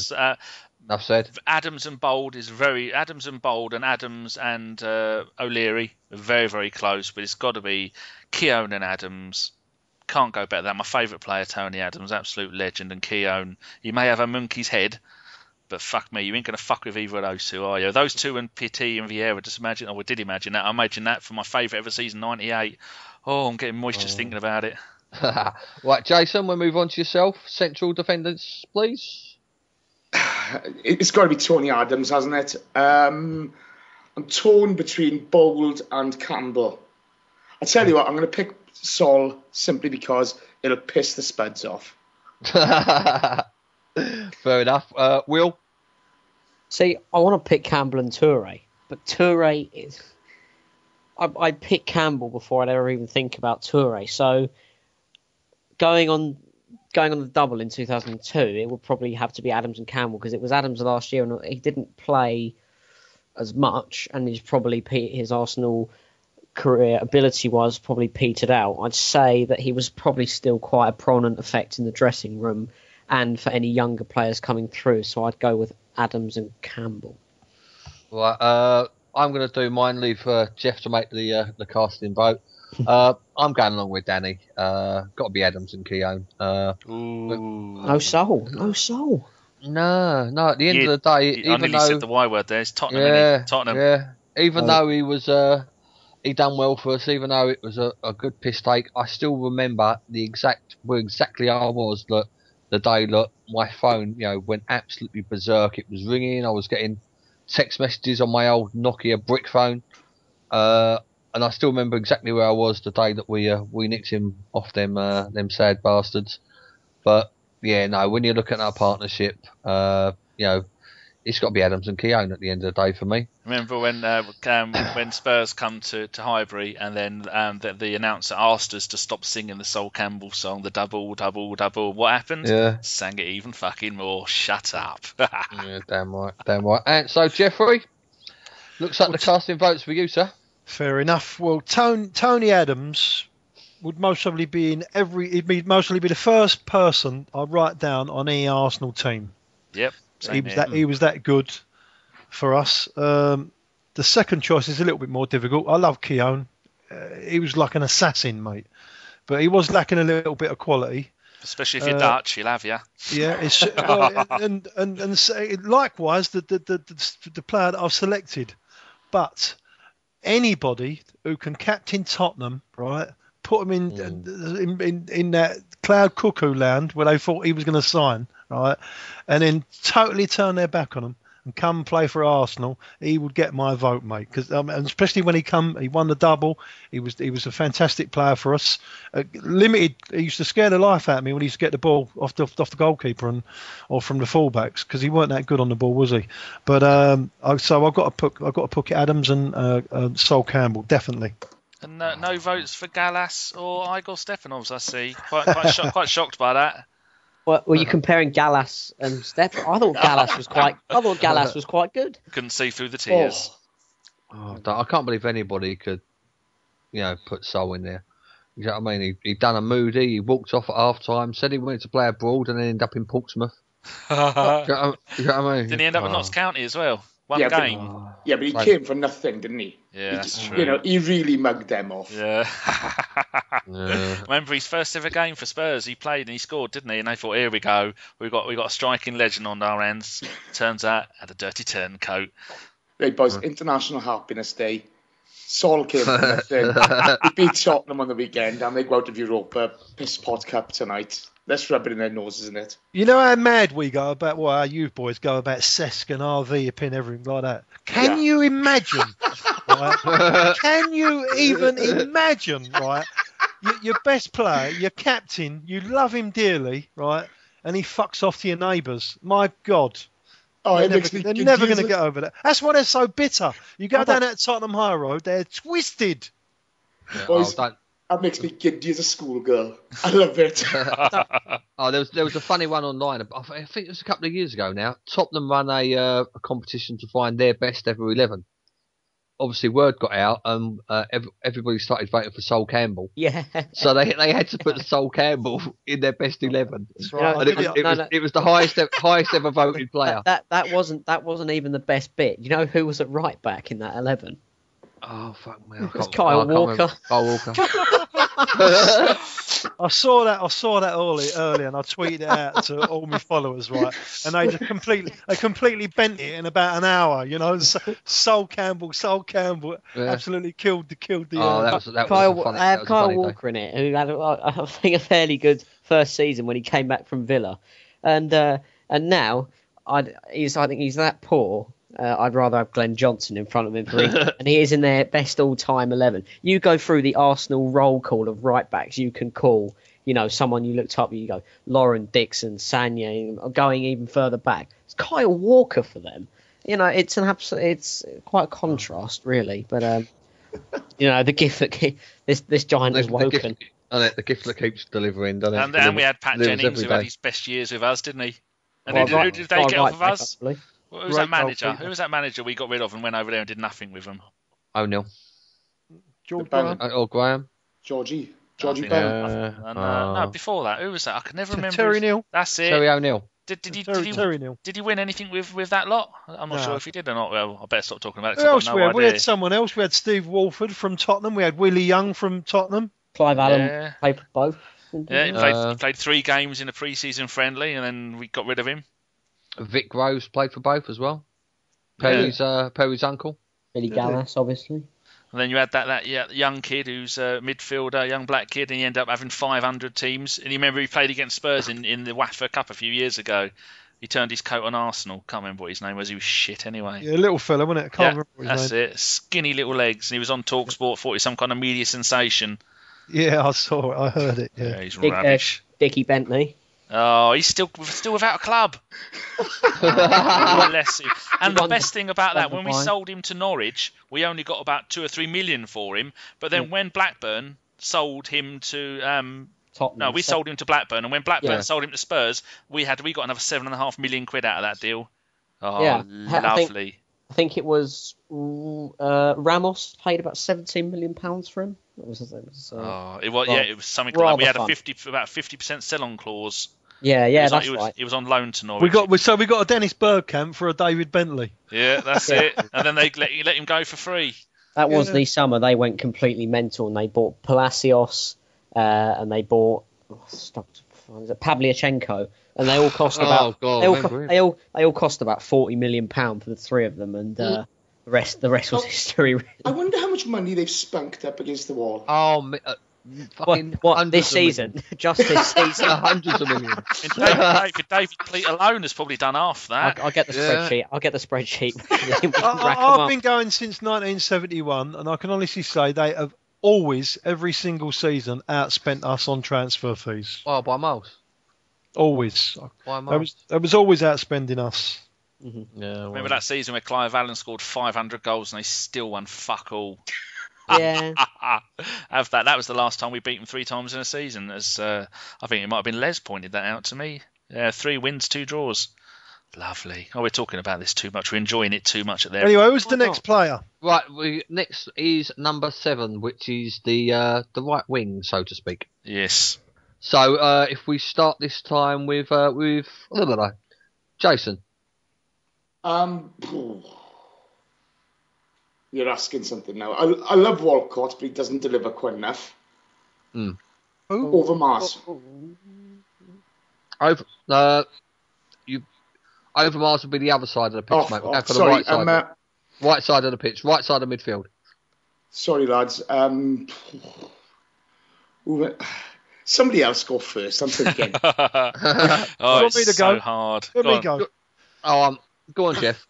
Speaker 1: said.
Speaker 2: Adams and Bold and Adams and O'Leary are very, very close, but it's got to be Keown and Adams. Can't go better than that. My favourite player, Tony Adams, absolute legend, and Keown. He may have a monkey's head, but fuck me, you ain't going to fuck with either of those two, are you? Those two and Petit and Vieira, just imagine, I did imagine that. I imagine that for my favourite ever season, 98. Oh, I'm getting moist just thinking about it.
Speaker 1: Right, Jason, we'll move on to yourself. Central defenders, please.
Speaker 4: It's got to be Tony Adams, hasn't it? I'm torn between Bold and Campbell. I tell you what, I'm going to pick Sol simply because it'll piss the Spuds off.
Speaker 1: Fair enough. Will?
Speaker 5: See, I want to pick Campbell and Toure, but Toure is... I'd pick Campbell before I'd ever even think about Toure. So going on the double in 2002, it would probably have to be Adams and Campbell because it was Adams last year and he didn't play as much and he's probably his Arsenal career ability-wise probably petered out. I'd say that he was probably still quite a prominent effect in the dressing room and for any younger players coming through. So I'd go with Adams and Campbell.
Speaker 1: Right, I'm going to do mine. Leave Geoff to make the casting vote. I'm going along with Danny. Got to be Adams and Keown.
Speaker 5: No soul.
Speaker 1: No. At the end of the day,
Speaker 2: I nearly said the Y word there. It's Tottenham.
Speaker 1: Yeah,
Speaker 2: Tottenham.
Speaker 1: Yeah. Even though he was, he done well for us. Even though it was a good piss take, I still remember where exactly I was the day that my phone, went absolutely berserk. It was ringing. I was getting text messages on my old Nokia brick phone, and I still remember exactly where I was the day that we nicked him off them sad bastards. But yeah, no, when you're looking at our partnership, it's got to be Adams and Keown at the end of the day for me.
Speaker 2: Remember when Spurs come to Highbury and then the announcer asked us to stop singing the Sol Campbell song, the double, double, double. What happened?
Speaker 1: Yeah.
Speaker 2: Sang it even fucking more. Shut up.
Speaker 1: Yeah, damn right. And so, Jeffrey, looks like the casting votes for you, sir.
Speaker 3: Fair enough. Well, Tony Adams would most probably be he'd mostly be the first person I'd write down on any Arsenal team.
Speaker 2: Yep.
Speaker 3: He was that good for us. The second choice is a little bit more difficult. I love Keown. He was like an assassin, mate, but he was lacking a little bit of quality.
Speaker 2: Especially if you're Dutch, he'll have you.
Speaker 3: Yeah, and likewise the player that I've selected. But anybody who can captain Tottenham, right? Put him in that cloud cuckoo land where they thought he was going to sign, right? And then totally turn their back on him and come play for Arsenal, he would get my vote, mate. Because and especially when he won the double. He was a fantastic player for us. Limited, he used to scare the life out of me when he used to get the ball off the goalkeeper or from the fullbacks, because he weren't that good on the ball, was he? But so I've got to put Adams and Sol Campbell, definitely.
Speaker 2: And no votes for Gallas or Igor Stepanovs, I see. Quite shocked by that.
Speaker 5: Well, were you comparing Gallas and Steph? I thought Gallas was quite good.
Speaker 2: Couldn't see through the tears.
Speaker 1: I can't believe anybody could, put Sol in there. You know what I mean? He done a Moody. He walked off at half time. Said he wanted to play abroad, and then ended up in Portsmouth. You know what I mean?
Speaker 2: Didn't he end up at Notts County as well? One game.
Speaker 4: But he came for nothing, didn't he?
Speaker 2: Yeah, that's true.
Speaker 4: He really mugged them off.
Speaker 2: Yeah. Remember his first ever game for Spurs? He played and he scored, didn't he? And they thought, here we go. We got a striking legend on our hands. Turns out, had a dirty turncoat.
Speaker 4: Right, boys. International Happiness Day. Sol came for nothing. He beat Tottenham on the weekend, and they go out of Europa. Piss pot cup tonight. Let's rub it in their noses, isn't it?
Speaker 3: You know how mad we go about, our youth boys go about Cesc and RV and everything like that. Can you imagine? Right? Can you even imagine? Right, your best player, your captain, you love him dearly, right? And he fucks off to your neighbours. My God. They're never going to get over that. That's why they're so bitter. You go down that Tottenham High Road, they're twisted.
Speaker 4: Boys, that makes me giddy as a schoolgirl. I love it.
Speaker 1: There was a funny one online. I think it was a couple of years ago now. Tottenham ran a competition to find their best ever 11. Obviously, word got out, and everybody started voting for Sol Campbell.
Speaker 5: Yeah.
Speaker 1: So they had to put Sol Campbell in their best 11.
Speaker 3: That's right.
Speaker 1: And it was the highest ever voted player.
Speaker 5: That wasn't even the best bit. You know who was at right back in that 11?
Speaker 1: Oh fuck me!
Speaker 5: It's Kyle Walker.
Speaker 1: Kyle Walker.
Speaker 3: I saw that early, and I tweeted it out to all my followers, right? And they just completely bent it in about an hour. Sol Campbell, absolutely killed the.
Speaker 5: I have Kyle Walker in it, who had, I think, a fairly good first season when he came back from Villa, and now I think he's that poor. I'd rather have Glenn Johnson in front of him, and he is in their best all-time 11. You go through the Arsenal roll call of right-backs you can call, someone you looked up, you go, Lauren Dixon, Sanya, going even further back. It's Kyle Walker for them. It's quite a contrast, really. But, the gift that this giant has woken.
Speaker 1: The gift that keeps delivering, doesn't it?
Speaker 2: And we had Pat Jennings, who had his best years with us, didn't he? And who did they get off of us? Who was that manager? Who was that manager we got rid of and went over there and did nothing with him?
Speaker 1: O'Neill.
Speaker 3: George Graham.
Speaker 1: Or Graham.
Speaker 4: Georgie Bell.
Speaker 2: No, before that, who was that? I can never remember.
Speaker 3: Terry Neal.
Speaker 2: That's it.
Speaker 1: Terry O'Neill.
Speaker 2: Terry Neal. Did he win anything with that lot? I'm not sure if he did or not. Well, I better stop talking about it.
Speaker 3: Who else we had? We had someone else. We had Steve Walford from Tottenham. We had Willie Young from Tottenham.
Speaker 5: Clive Allen played for both.
Speaker 2: Yeah, he played 3 games in a pre-season friendly, and then we got rid of him.
Speaker 1: Vic Rose played for both as well. Perry's uncle.
Speaker 5: Billy Gallas, obviously.
Speaker 2: And then you had that young kid who's a midfielder, young black kid, and he ended up having 500 teams. And you remember he played against Spurs in the WAFA Cup a few years ago. He turned his coat on Arsenal. Can't remember what his name was. He was shit anyway.
Speaker 3: Yeah, little fella, wasn't it? Can't remember what his
Speaker 2: name. That's it. Skinny little legs. And he was on TalkSport. Thought he was some kind of media sensation.
Speaker 3: Yeah, I saw it. I heard it. Yeah,
Speaker 2: he's rubbish.
Speaker 5: Dickie Bentley.
Speaker 2: Oh, he's still without a club. Bless him. And the best thing about that, when we sold him to Norwich, we only got about 2 or 3 million for him. But then when Blackburn sold him to
Speaker 5: Tottenham,
Speaker 2: no, we sold him to Blackburn, and when Blackburn sold him to Spurs, we got another 7.5 million quid out of that deal. Oh, yeah, lovely.
Speaker 5: I think it was Ramos paid about £17 million for him. It was something like that. We had about 50% sell-on clause. Yeah, that's right.
Speaker 2: He was on loan to Norwich.
Speaker 3: We got a Dennis Bergkamp for a David Bentley.
Speaker 2: Yeah, that's it. And then they let him go for free.
Speaker 5: That was the summer they went completely mental, and they bought Palacios, and they bought Pavlyuchenko, and they all cost about they all cost about £40 million for the 3 of them, and the rest was history. Really.
Speaker 4: I wonder how much money they've spunked up against the wall.
Speaker 1: fucking
Speaker 5: What
Speaker 1: hundreds
Speaker 5: this
Speaker 1: of millions.
Speaker 5: season? Just this season?
Speaker 1: Hundreds of millions.
Speaker 2: David Pleat alone has probably done half that.
Speaker 5: I'll get the spreadsheet. I'll get the spreadsheet. We can rack 'em
Speaker 3: I've
Speaker 5: up.
Speaker 3: been going since 1971, and I can honestly say they have always, every single season, outspent us on transfer fees.
Speaker 1: Oh, by miles.
Speaker 3: Always.
Speaker 1: By miles.
Speaker 3: They was always outspending us.
Speaker 1: Yeah,
Speaker 2: Remember that season where Clive Allen scored 500 goals and they still won fuck all?
Speaker 5: Yeah.
Speaker 2: Have that. That was the last time we beat them 3 times in a season. As I think it might have been Les pointed that out to me. 3 wins, 2 draws. Lovely. Oh, we're talking about this too much. We're enjoying it too much at there.
Speaker 3: Anyway, who's the next player?
Speaker 1: Right, next is number 7, which is the right wing, so to speak.
Speaker 2: Yes.
Speaker 1: So if we start this time with Jason.
Speaker 4: You're asking something now. I love Walcott, but he doesn't deliver quite enough. Overmars.
Speaker 1: Overmars would be the other side of the pitch, mate. We're going for the
Speaker 4: sorry,
Speaker 1: right side. Right side of the pitch, right side of midfield.
Speaker 4: Sorry, lads. Somebody else go first. I'm thinking.
Speaker 2: Oh,
Speaker 3: want me to
Speaker 2: it's so
Speaker 3: go?
Speaker 2: hard.
Speaker 3: Let
Speaker 2: Go
Speaker 3: me
Speaker 2: on.
Speaker 3: go.
Speaker 1: Go on, Geoff.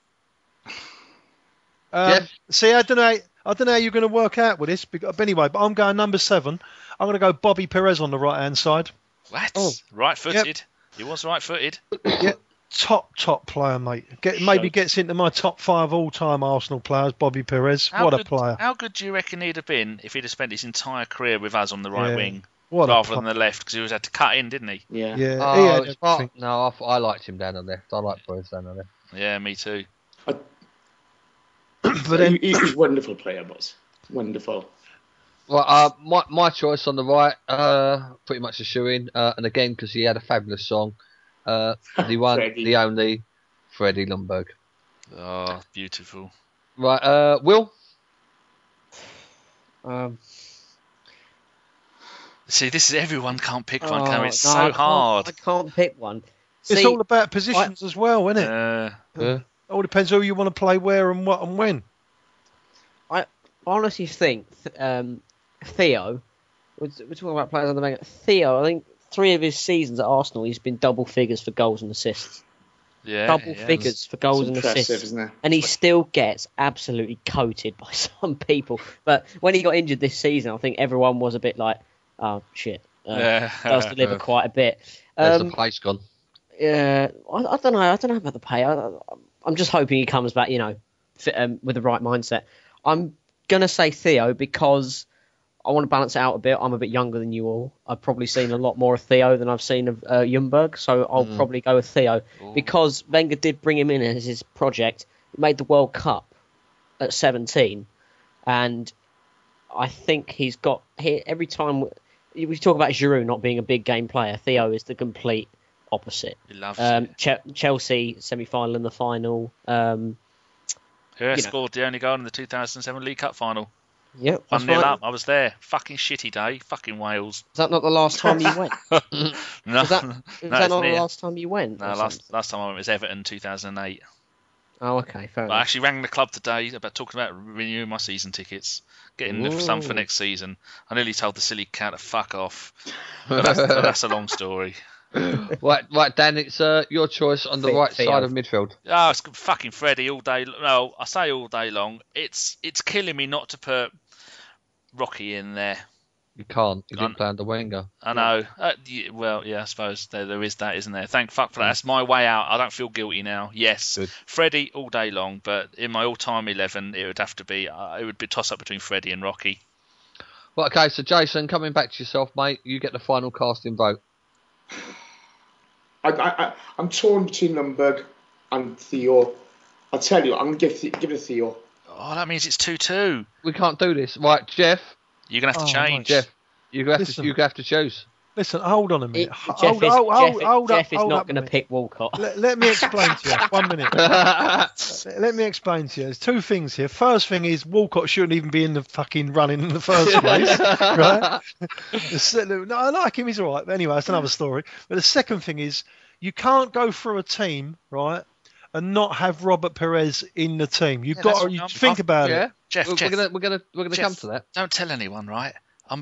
Speaker 3: See, I don't know how you're going to work out with this. But anyway, I'm going number 7. I'm going to go Bobby Perez on the right hand side.
Speaker 2: What?
Speaker 1: Oh.
Speaker 2: Right-footed.
Speaker 3: Yep.
Speaker 2: He was right-footed.
Speaker 3: Yeah, top player, mate. Maybe gets into my top 5 all-time Arsenal players. Bobby Perez, what a player!
Speaker 2: How good do you reckon he'd have been if he'd have spent his entire career with us on the right wing
Speaker 3: What a
Speaker 2: rather than the left? Because he always had to cut in, didn't he?
Speaker 4: Yeah.
Speaker 3: Yeah,
Speaker 1: Oh,
Speaker 3: he had everything.
Speaker 1: no, I liked him down on the left. I like Perez down on the left.
Speaker 2: Yeah, me too.
Speaker 3: But then,
Speaker 4: He's a wonderful player, boss. Wonderful.
Speaker 1: Well, my choice on the right, pretty much a shoe-in, and again because he had a fabulous song, the one,
Speaker 4: Freddie.
Speaker 1: the only, Freddie Ljungberg.
Speaker 2: Oh, beautiful.
Speaker 1: Right, Will.
Speaker 2: See, this is everyone can't pick one,
Speaker 5: Oh,
Speaker 2: can we? It's
Speaker 5: no,
Speaker 2: so hard.
Speaker 5: I can't pick one.
Speaker 3: it's
Speaker 5: See,
Speaker 3: all about positions as well, isn't it?
Speaker 1: Yeah.
Speaker 3: It all depends who you want to play where and what and when.
Speaker 5: I honestly think Theo. We're talking about players on the bank. Theo, I think 3 of his seasons at Arsenal, he's been double figures for goals and assists.
Speaker 2: Yeah,
Speaker 5: Double
Speaker 2: yeah.
Speaker 5: figures for goals
Speaker 4: It's
Speaker 5: and
Speaker 4: impressive,
Speaker 5: assists.
Speaker 4: isn't it?
Speaker 5: And he still gets absolutely coated by some people. But when he got injured this season, I think everyone was a bit like, oh, shit. Does deliver quite a bit.
Speaker 1: There's the pace gone.
Speaker 5: Yeah, I don't know. I don't know about the pay. I'm just hoping he comes back, fit, with the right mindset. I'm gonna say Theo because I want to balance it out a bit. I'm a bit younger than you all. I've probably seen a lot more of Theo than I've seen of Ljungberg, so I'll probably go with Theo because Wenger did bring him in as his project. He made the World Cup at 17, and I think he's got every time we talk about Giroud not being a big game player. Theo is the complete opposite.
Speaker 2: He loves it.
Speaker 5: Chelsea semi-final and the final.
Speaker 2: Who scored the only goal in the 2007 League Cup final?
Speaker 5: Yep, that's
Speaker 2: 1-0
Speaker 5: right.
Speaker 2: up. I was there. Fucking shitty day. Fucking Wales.
Speaker 5: Is that not the last time you went?
Speaker 2: No,
Speaker 5: Was that
Speaker 2: no,
Speaker 5: not
Speaker 2: it's
Speaker 5: the
Speaker 2: near.
Speaker 5: last time you went?
Speaker 2: No,
Speaker 5: or
Speaker 2: last
Speaker 5: something?
Speaker 2: time I went was Everton 2008.
Speaker 5: Oh, okay, fair
Speaker 2: I
Speaker 5: enough.
Speaker 2: actually rang the club today about talking about renewing my season tickets, getting some for next season. I nearly told the silly cat to fuck off. But that's a long story.
Speaker 1: Right, Dan, it's your choice on the right
Speaker 5: Theo.
Speaker 1: side of midfield.
Speaker 2: Oh, it's fucking Freddie all day. No, I say all day long. It's killing me not to put Rocky in there.
Speaker 1: You can't. You didn't play under Wenger.
Speaker 2: I know. I suppose there is that, isn't there? Thank fuck for that. That's my way out. I don't feel guilty now. Yes,
Speaker 1: Good.
Speaker 2: Freddie all day long, but in my all-time 11, it would have to be. It would be toss-up between Freddie and Rocky.
Speaker 1: Right, okay, so Jason, coming back to yourself, mate, you get the final casting vote.
Speaker 4: I'm torn between Ljungberg and Theo. I'll tell you, I'm going to give it Theo.
Speaker 2: Oh, that means it's 2-2.
Speaker 1: We can't do this. Right, Geoff.
Speaker 2: You're gonna have to change.
Speaker 1: Geoff, you have to choose.
Speaker 3: Listen, hold on a minute.
Speaker 5: Jeff is not
Speaker 3: up
Speaker 5: going to pick Walcott.
Speaker 3: Let me explain to you. 1 minute. Let me explain to you. There's 2 things here. First thing is Walcott shouldn't even be in the fucking running in the first place, right? No, I like him. He's all right. But anyway, that's another story. But the second thing is you can't go through a team, right, and not have Robert Perez in the team. You've got to think about it.
Speaker 2: Jeff,
Speaker 1: we're gonna come to that.
Speaker 2: Don't tell anyone, right?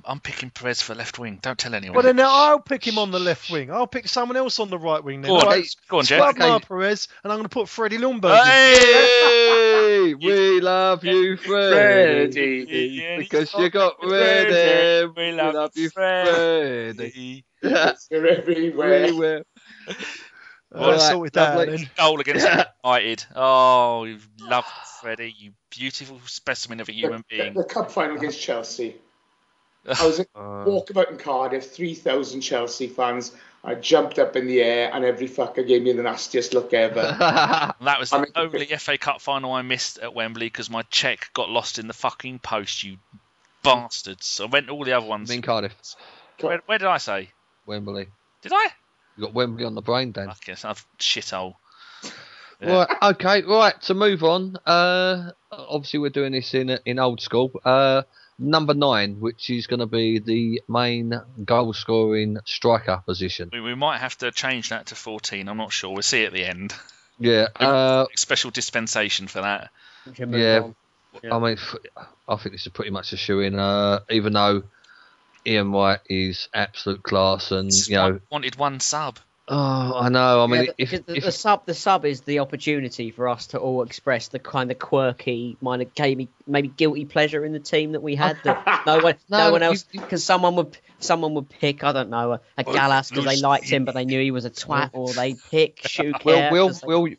Speaker 2: I'm picking Perez for left wing. Don't tell anyone.
Speaker 3: Well, then I'll pick him on the left wing. I'll pick someone else on the right wing. Then.
Speaker 2: Go on,
Speaker 3: Right,
Speaker 2: go on, Jeff.
Speaker 3: scrub
Speaker 1: Okay.
Speaker 3: my Perez, and I'm going to put Freddie Lundberg in.
Speaker 1: Hey, we love you, Freddie, because you got Freddie. We love you, Freddie.
Speaker 4: You're everywhere.
Speaker 3: I sorted that out
Speaker 1: lovely.
Speaker 3: then.
Speaker 2: Goal against United. Oh, you love Freddie, you beautiful specimen of a human being.
Speaker 4: The cup final against Chelsea. I was walkabout in Cardiff, 3,000 Chelsea fans. I jumped up in the air and every fucker gave me the nastiest look ever.
Speaker 2: That was the only FA Cup final I missed at Wembley because my cheque got lost in the fucking post, you bastards. I went to all the other ones.
Speaker 1: In Cardiff,
Speaker 2: Where did I say?
Speaker 1: Wembley.
Speaker 2: Did I?
Speaker 1: You got Wembley on the brain, Dan.
Speaker 2: Fuck yes, I've shithole. Yeah.
Speaker 1: Right, okay, right, to move on. Obviously, we're doing this in old school. Number 9, which is going to be the main goal-scoring striker position.
Speaker 2: We might have to change that to 14. I'm not sure. We'll see at the end.
Speaker 1: Yeah,
Speaker 2: Special dispensation for that.
Speaker 1: yeah. I mean, I think this is pretty much a shoe-in. Even though Ian Wright is absolute class, and
Speaker 2: Just
Speaker 1: you know,
Speaker 2: wanted one sub.
Speaker 1: oh, I know. I mean,
Speaker 5: because
Speaker 1: if
Speaker 5: the sub is the opportunity for us to all express the kind of quirky, maybe guilty pleasure in the team that we had. That no one else, because someone would pick, I don't know, a Gallas because they liked him, but they knew he was a twat, or they pick Shuker.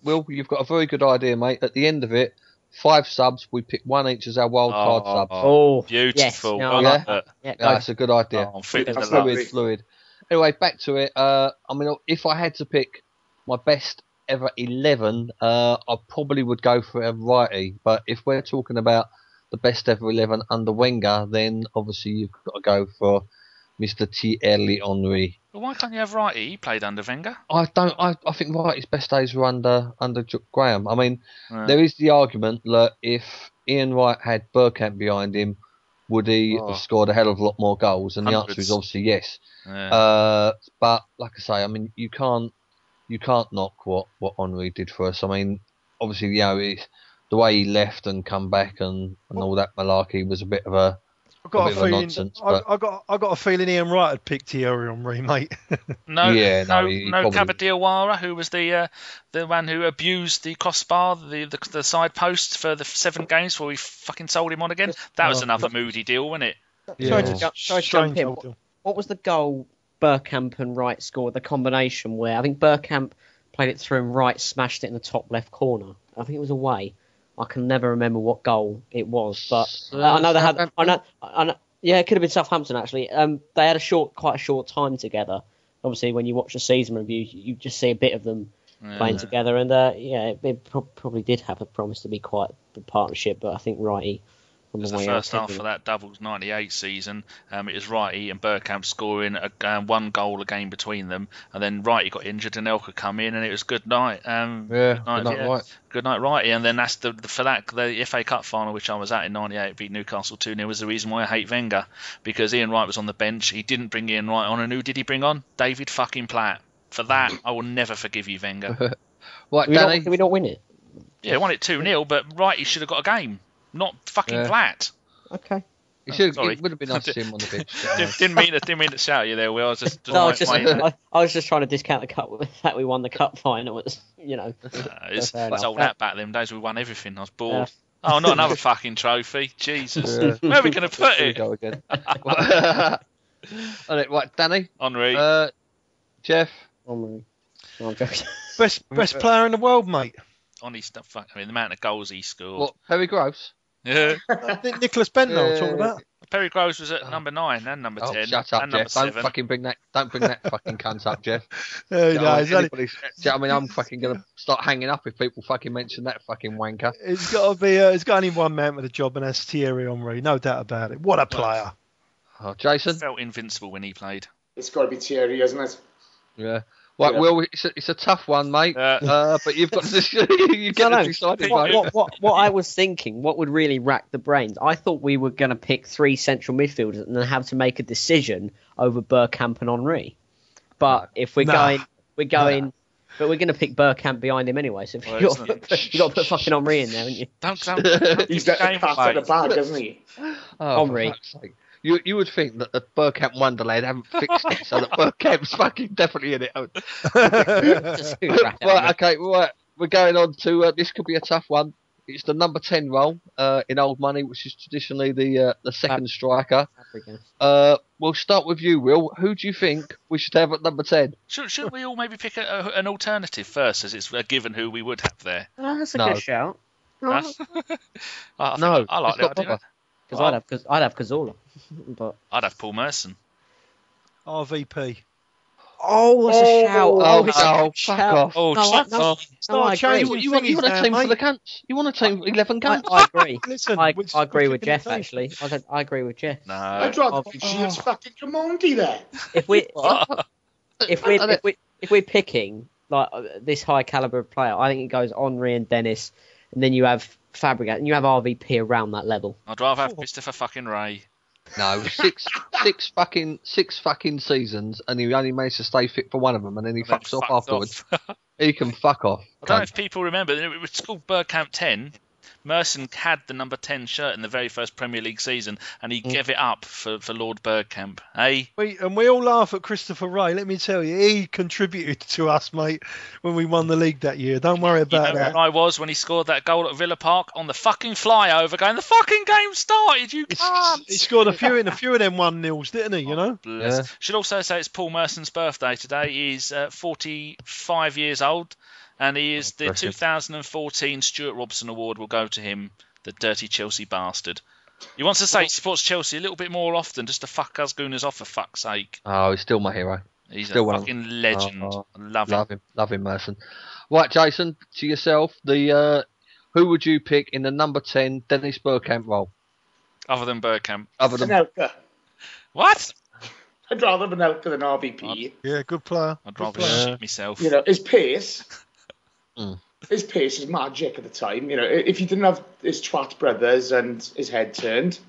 Speaker 1: Will, you've got a very good idea, mate. At the end of it, 5 subs, we pick 1 each as our wild card subs.
Speaker 5: Oh,
Speaker 2: beautiful.
Speaker 5: Yes, no,
Speaker 2: I like that.
Speaker 5: Yeah,
Speaker 1: That's a good idea.
Speaker 2: Oh, I'm feeling
Speaker 4: That's
Speaker 2: the love.
Speaker 1: Fluid. Anyway, back to it. I mean, if I had to pick my best ever 11, I probably would go for a righty. But if we're talking about the best ever 11 under Wenger, then obviously you've got to go for Mr. Thierry Henry.
Speaker 2: Well, why can't you have Righty? He played under Wenger.
Speaker 1: I think Righty's best days were under Graham. I mean,
Speaker 2: Yeah.
Speaker 1: there is the argument that if Ian Wright had Bergkamp behind him, would he have scored a hell of a lot more goals? And the answer is obviously yes.
Speaker 2: Yeah.
Speaker 1: But like I say, I mean, you can't knock what Henry did for us. I mean, obviously, you know, the way he left and come back and all that malarkey was a bit of a
Speaker 3: I've got a feeling.
Speaker 1: nonsense. But
Speaker 3: I got a feeling Ian Wright had picked Thierry Henry, mate.
Speaker 2: No,
Speaker 1: he
Speaker 2: no
Speaker 1: probably-
Speaker 2: Cabadiawara, who was the one who abused the crossbar, the side post for the 7 games before we fucking sold him on again. That was another moody deal, wasn't it?
Speaker 5: Sorry to jump
Speaker 3: Strange
Speaker 5: in.
Speaker 3: old deal.
Speaker 5: What was the goal Bergkamp and Wright scored? The combination where I think Bergkamp played it through and Wright smashed it in the top left corner. I think it was away. I can never remember what goal it was, but I know they had. I know. Yeah, it could have been Southampton actually. They had quite a short time together. Obviously, when you watch the season review, you just see a bit of them playing together, and it probably did have a promise to be quite a partnership. But I think Righty.
Speaker 2: It was the first half of that doubles 98 season. It was Righty and Bergkamp scoring 1 goal a game between them, and then Righty got injured and Elka come in, and it was good night. Good night, Righty. And then that's the FA Cup final, which I was at in 98, beat Newcastle 2-0, was the reason why I hate Wenger, because Ian Wright was on the bench. He didn't bring Ian Wright on, and who did he bring on? David fucking Platt. For that, I will never forgive you, Wenger.
Speaker 1: Right,
Speaker 5: Did we not win it?
Speaker 2: Yeah, won it 2-0, but Righty should have got a game. Not fucking Platt.
Speaker 5: Okay.
Speaker 1: It would have been nice to see him on the pitch.
Speaker 2: Didn't mean to shout you there, Will. I was just
Speaker 5: I was just trying to discount the cup with the fact we won the cup final. It's
Speaker 2: it's all that back them days we won everything. I was bored. Oh, not another fucking trophy. Jesus. Where are we going to put it?
Speaker 1: Go again. Right, Danny.
Speaker 2: Henry.
Speaker 1: Jeff.
Speaker 5: Henry. No, I'm joking.
Speaker 3: Best player in the world, mate.
Speaker 2: Honest, fuck. I mean, the amount of goals he scored.
Speaker 1: What? Perry Groves.
Speaker 2: Yeah.
Speaker 3: I think Nicholas Bentner I'm talking about.
Speaker 2: Perry Groves was at number 9 and number 10.
Speaker 1: Shut up,
Speaker 2: and
Speaker 1: Jeff.
Speaker 2: Number 7.
Speaker 1: Don't bring that fucking cunt up, Jeff.
Speaker 3: I
Speaker 1: mean, I'm fucking gonna start hanging up if people fucking mention that fucking wanker.
Speaker 3: It's got to be. It's got only one man with a job, and that's Thierry Henry. No doubt about it. What a player!
Speaker 1: Oh, Jason.
Speaker 2: Felt invincible when he played.
Speaker 4: It's got to be Thierry, isn't it?
Speaker 1: Yeah. Right, Will, it's a tough one, mate. But you've got to decide.
Speaker 5: What I was thinking, what would really rack the brains? I thought we were going to pick 3 central midfielders and then have to make a decision over Bergkamp and Henry. But if we're going, but we're going to pick Bergkamp behind him anyway. So you got to put fucking Henry in there, haven't you?
Speaker 2: Don't
Speaker 4: He's got a cat at the bag, hasn't he?
Speaker 1: Oh,
Speaker 5: Henry.
Speaker 1: You would think that the Bergkamp Wonderland haven't fixed it, so that Bergkamp's fucking definitely in it. Right, okay, right. We're going on to this could be a tough one. It's the number 10 role in old money, which is traditionally the second striker. We'll start with you, Will. Who do you think we should have at number 10?
Speaker 2: Should we all maybe pick an alternative first, as it's a given who we would have there?
Speaker 5: That's a good shout.
Speaker 2: I like that idea.
Speaker 5: Because I'd have Cazorla, but
Speaker 2: I'd have Paul Merson.
Speaker 3: RVP.
Speaker 5: Oh, that's a shout.
Speaker 1: Fuck off.
Speaker 5: I agree.
Speaker 1: You want a team for the cunts? You want a team for 11 cunts?
Speaker 5: I agree.
Speaker 3: Listen,
Speaker 5: I agree with Geoff, actually. I agree with Geoff.
Speaker 2: No.
Speaker 4: I'd rather put Shields fucking Tremonti there.
Speaker 5: If we're picking like this high caliber of player, I think it goes Henry and Dennis, and then you have Fabregas, and you have RVP around that level.
Speaker 2: I'd rather have Christopher fucking Ray.
Speaker 1: No, six fucking seasons, and he only managed to stay fit for one of them, and then he fucks off afterwards. He can fuck off.
Speaker 2: I don't know if people remember, it was called Bergkamp 10. Merson had the number 10 shirt in the very first Premier League season, and he gave it up for Lord Bergkamp. Eh?
Speaker 3: We all laugh at Christopher Ray. Let me tell you, he contributed to us, mate, when we won the league that year. Don't worry about that.
Speaker 2: I was when he scored that goal at Villa Park on the fucking flyover, going, the fucking game started. You can't.
Speaker 3: He scored a few of them 1-0s, didn't he? You know.
Speaker 2: Yeah. Should also say it's Paul Merson's birthday today. He's 45 years old. And he is the 2014 Stuart Robson Award will go to him, the dirty Chelsea bastard. He wants to say he supports Chelsea a little bit more often, just to fuck us gooners off, for fuck's sake.
Speaker 1: Oh, he's still my hero.
Speaker 2: He's
Speaker 1: still
Speaker 2: a fucking legend. Love him.
Speaker 1: Love him, Merson. Right, Jason, to yourself, who would you pick in the number 10 Dennis Bergkamp role?
Speaker 2: Other than Bergkamp.
Speaker 4: Anelka.
Speaker 2: What?
Speaker 4: I'd rather have Anelka than RVP.
Speaker 3: Yeah, good player.
Speaker 2: I'd rather shit myself.
Speaker 4: You know, his pace... His pace is magic at the time. You know, if he didn't have his twat brothers and his head turned,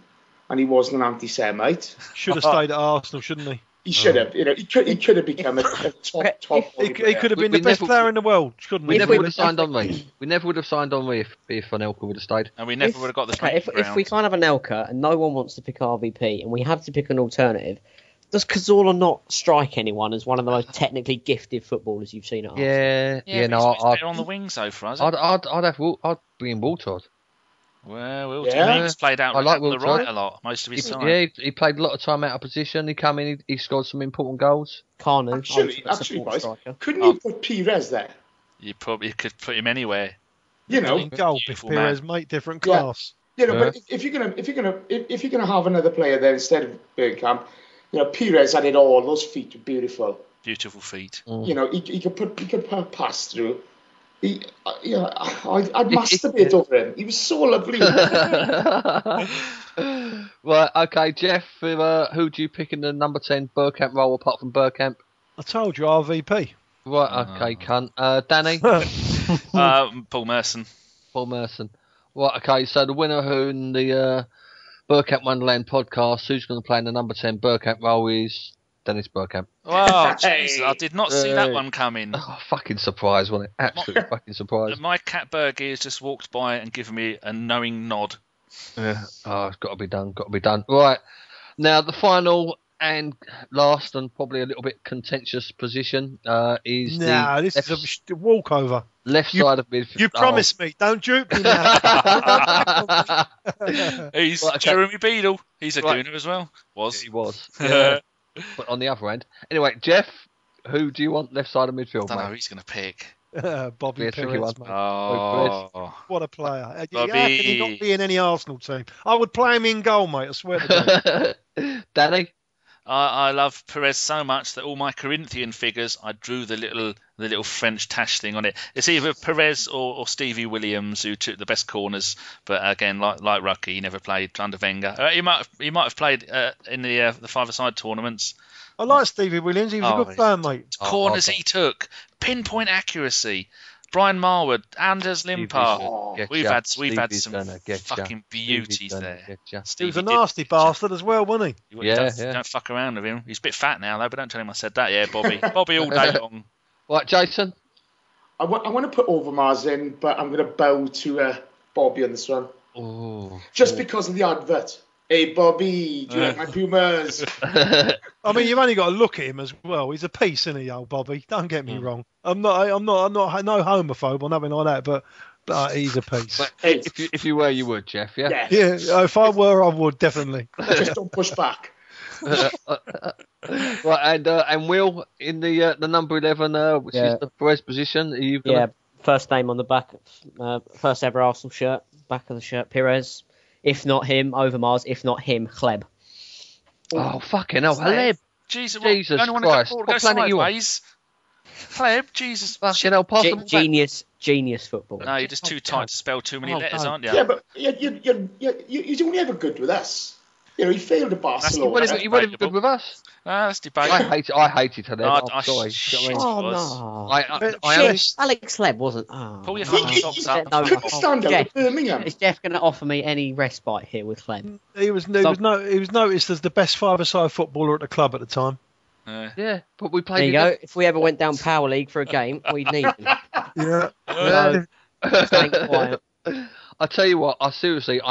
Speaker 4: and he wasn't an anti-Semite,
Speaker 3: should have stayed at Arsenal, shouldn't he?
Speaker 4: He should have. You know, he could have become a top.
Speaker 3: He could have been the best player in the world, couldn't he?
Speaker 1: We never would have signed Henry. We never would have signed Henry if Anelka would have stayed.
Speaker 2: And we never would have got the
Speaker 5: if we can't have Anelka and no one wants to pick RVP and we have to pick an alternative, does Cazorla not strike anyone as one of the most technically gifted footballers you've seen at Arsenal?
Speaker 2: Yeah. No, he's better on the wings though for us.
Speaker 1: I'd bring in Waltord.
Speaker 2: Well, he's played out on the right a lot most of his time.
Speaker 1: Yeah, he played a lot of time out of position. He come in, he scored some important goals.
Speaker 5: Kanu,
Speaker 4: actually, boys, couldn't you put Pires there?
Speaker 2: You probably could put him anywhere.
Speaker 3: You know, in goal, Pires, mate, different class.
Speaker 4: You know, but if you're gonna have another player there instead of Bergkamp, you know, Pires had it all. Those feet were beautiful.
Speaker 2: Beautiful feet.
Speaker 4: You know, he could pass through. I'd masturbate over him. He was so lovely.
Speaker 1: Right, okay, Geoff, who do you pick in the number 10 Bergkamp role apart from Bergkamp?
Speaker 3: I told you, RVP.
Speaker 1: Right, okay, cunt. Danny?
Speaker 2: Paul Merson.
Speaker 1: Paul Merson. Right, okay, so the winner who in the Bergkamp Wonderland podcast, who's going to play in the number 10 Bergkamp role is Dennis Bergkamp.
Speaker 2: Wow, Jesus, I did not see that one coming.
Speaker 1: Oh, fucking surprise, wasn't it? Absolutely fucking surprise.
Speaker 2: My cat Bergie has just walked by and given me a knowing nod.
Speaker 1: Yeah, it's got to be done. Right, now the final and last and probably a little bit contentious position is
Speaker 3: this is a walkover.
Speaker 1: Left side of midfield.
Speaker 3: You promised me, don't dupe me now.
Speaker 2: He's Jeremy Beadle. He's a gooner as well.
Speaker 1: He was. Yeah. But on the other end. Anyway, Geoff, who do you want left side of midfield,
Speaker 2: I don't know who he's going to pick.
Speaker 3: Bobby Perez, mate.
Speaker 2: Oh.
Speaker 3: What a player.
Speaker 2: Bobby.
Speaker 3: How can he not be in any Arsenal team? I would play him in goal, mate, I swear to God.
Speaker 1: Danny?
Speaker 2: I love Perez so much that all my Corinthian figures, I drew the little French tash thing on it. It's either Perez or Stevie Williams who took the best corners. But again, like Rucky, he never played under Wenger. He might have played in the five-a-side tournaments.
Speaker 3: I like Stevie Williams. He was a good player, mate.
Speaker 2: Corners he took, pinpoint accuracy. Brian Marwood, Anders Limpar. We've had some fucking beauties there.
Speaker 3: He was a nasty bastard as well, wasn't he?
Speaker 2: Don't fuck around with him. He's a bit fat now, though, but don't tell him I said that. Yeah, Bobby. Bobby all day long.
Speaker 1: Right, Jason?
Speaker 4: I want to put Overmars in, but I'm going to bow to Bobby on this one.
Speaker 1: Oh.
Speaker 4: Just because of the advert. Hey, Bobby, do you like my Pumas?
Speaker 3: I mean, you've only got to look at him as well. He's a piece, isn't he, old Bobby? Don't get me wrong. I'm not no homophobe or nothing like that, but he's a piece.
Speaker 1: But if you were, you would, Geoff. Yeah.
Speaker 3: Yeah. If I were, I would definitely.
Speaker 4: Just don't push back.
Speaker 1: Right, and Will in the number 11, which is the Perez position. Are you gonna...
Speaker 5: First name on the back, first ever Arsenal shirt, back of the shirt, Perez. If not him, Overmars. If not him, Hleb.
Speaker 1: Oh, fucking hell, Hleb.
Speaker 2: Jesus
Speaker 1: Christ.
Speaker 2: Go sideways. Hleb, Jesus.
Speaker 1: Fucking hell, pass them
Speaker 5: Genius football.
Speaker 2: No, you're just too tight to spell too many letters, aren't you?
Speaker 4: Yeah, but he's only ever good with us. You know, he failed at Barcelona.
Speaker 1: He wasn't good with us.
Speaker 2: That's debatable.
Speaker 1: I hated Hleb. I'm sorry.
Speaker 5: No.
Speaker 1: Alex
Speaker 5: Hleb wasn't.
Speaker 2: Pull your fucking socks up.
Speaker 4: He couldn't stand out at Birmingham.
Speaker 5: Is Geoff going to offer me any respite here with Hleb?
Speaker 3: He was noticed as the best five-a-side footballer at the club at the time.
Speaker 1: Yeah, but we played.
Speaker 5: There you go. If we ever went down Power League for a game, we'd need him.
Speaker 3: Yeah.
Speaker 5: Staying quiet.
Speaker 1: I tell you what, I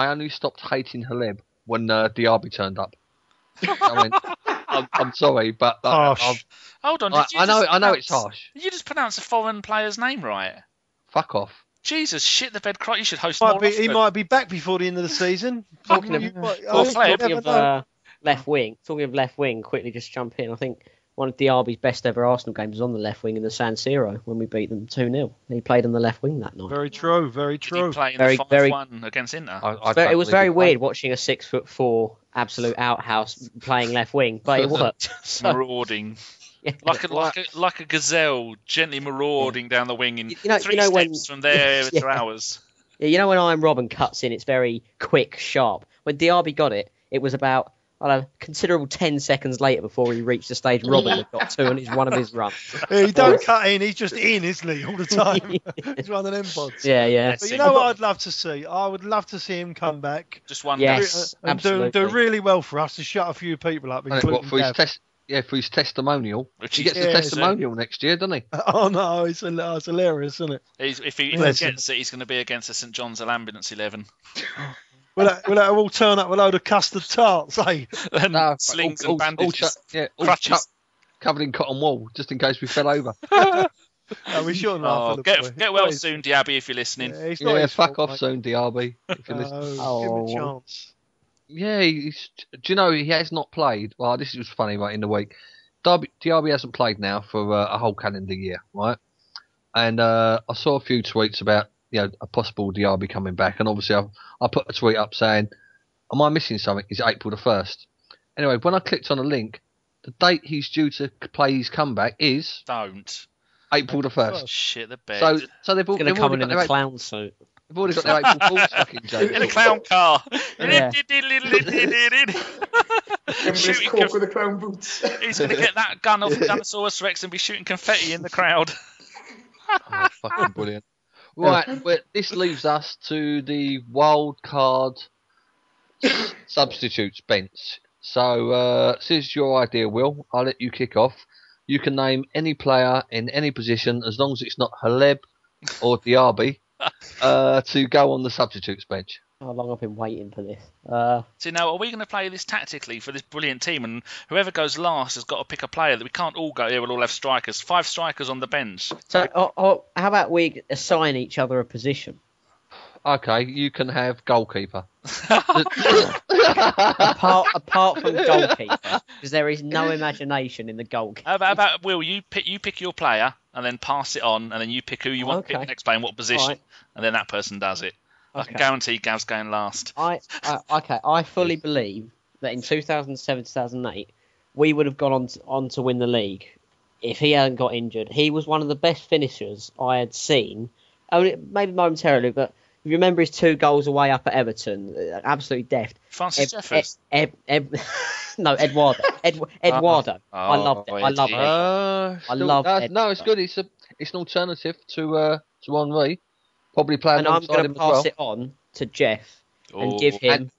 Speaker 1: only stopped hating Hleb when Diaby turned up. I mean, I'm sorry, but
Speaker 3: harsh.
Speaker 2: Hold on.
Speaker 1: I know it's harsh.
Speaker 2: Did you just pronounce a foreign player's name right?
Speaker 1: Fuck off.
Speaker 2: Jesus, shit the bed cry. You should host more often.
Speaker 3: He might be back before the end of the season.
Speaker 5: Talking of left wing, quickly just jump in. I think one of Diaby's best ever Arsenal games was on the left wing in the San Siro when we beat them 2-0. He played on the left wing that night.
Speaker 3: Very true. Did
Speaker 2: he play in the 5-1 against Inter?
Speaker 5: It was very weird watching a 6'4" absolute outhouse playing left wing, but it worked.
Speaker 2: Marauding. Yeah. Like a gazelle gently marauding down the wing in 3 steps from there to ours.
Speaker 5: Yeah, you know when Iron Robin cuts in, it's very quick, sharp. When Diaby got it, it was about considerable 10 seconds later before he reached the stage Robin had got to, and it's one of his runs.
Speaker 3: Yeah, he don't cut in, he's just in, isn't he, all the time? He's one of them pods.
Speaker 5: Yeah.
Speaker 3: But you know what I'd love to see? I would love to see him come back.
Speaker 2: Just one
Speaker 5: yes,
Speaker 3: and do really well for us to shut a few people up.
Speaker 1: For his testimonial. He gets a testimonial next year, doesn't he?
Speaker 3: Oh no, it's hilarious, isn't it?
Speaker 2: If he gets it, he's going to be against the St John's Ambulance 11.
Speaker 3: Will that all turn up with a load of custard tarts, eh?
Speaker 2: And slings and bandages.
Speaker 1: Crutches. Covered in cotton wool, just in case we fell over.
Speaker 3: We shouldn't laugh.
Speaker 2: Get well soon, Diaby, if you're listening.
Speaker 1: Fuck off soon, Diaby, if you're listening.
Speaker 3: Give him a chance.
Speaker 1: Yeah, do you know he has not played? Well, this was funny, right, in the week. Diaby hasn't played now for a whole calendar year, right? And I saw a few tweets about a possible Diaby coming back, and obviously I put a tweet up saying, am I missing something? Is it April the 1st? Anyway, when I clicked on the link, the date he's due to play his comeback is...
Speaker 2: Don't.
Speaker 1: April the 1st.
Speaker 2: Shit the bed.
Speaker 1: So they've
Speaker 5: going to come in a clown suit.
Speaker 1: They've already got their April Fool's fucking joke.
Speaker 2: In a clown car.
Speaker 4: Cork with the clown boots.
Speaker 2: He's going to get that gun off the Dinosaurus Rex and be shooting confetti in the crowd.
Speaker 1: Oh, fucking brilliant. Right, this leaves us to the wild card substitutes bench. So, this is your idea, Will. I'll let you kick off. You can name any player in any position, as long as it's not Hleb or Diaby, to go on the substitutes bench.
Speaker 5: How long I've been waiting for this.
Speaker 2: So now, are we going to play this tactically for this brilliant team? And whoever goes last has got to pick a player that we can't all go here. We'll all have strikers. 5 strikers on the bench.
Speaker 5: So, how about we assign each other a position?
Speaker 1: Okay, you can have goalkeeper.
Speaker 5: apart from goalkeeper, because there is no imagination in the goalkeeper.
Speaker 2: How about Will? You pick your player and then pass it on, and then you pick who you want to pick next play in what position, and then that person does it. I can guarantee Gav's going last.
Speaker 5: I fully believe that in 2007-2008 we would have gone on to win the league if he hadn't got injured. He was one of the best finishers I had seen. I mean, maybe momentarily, but if you remember his 2 goals away up at Everton, absolutely deft.
Speaker 2: Francis Jeffers?
Speaker 5: No, Eduardo. I loved it. I love it.
Speaker 1: No, it's good. It's an alternative to Henry. Probably playing
Speaker 5: and I'm
Speaker 1: going to
Speaker 5: pass it on to Geoff and give him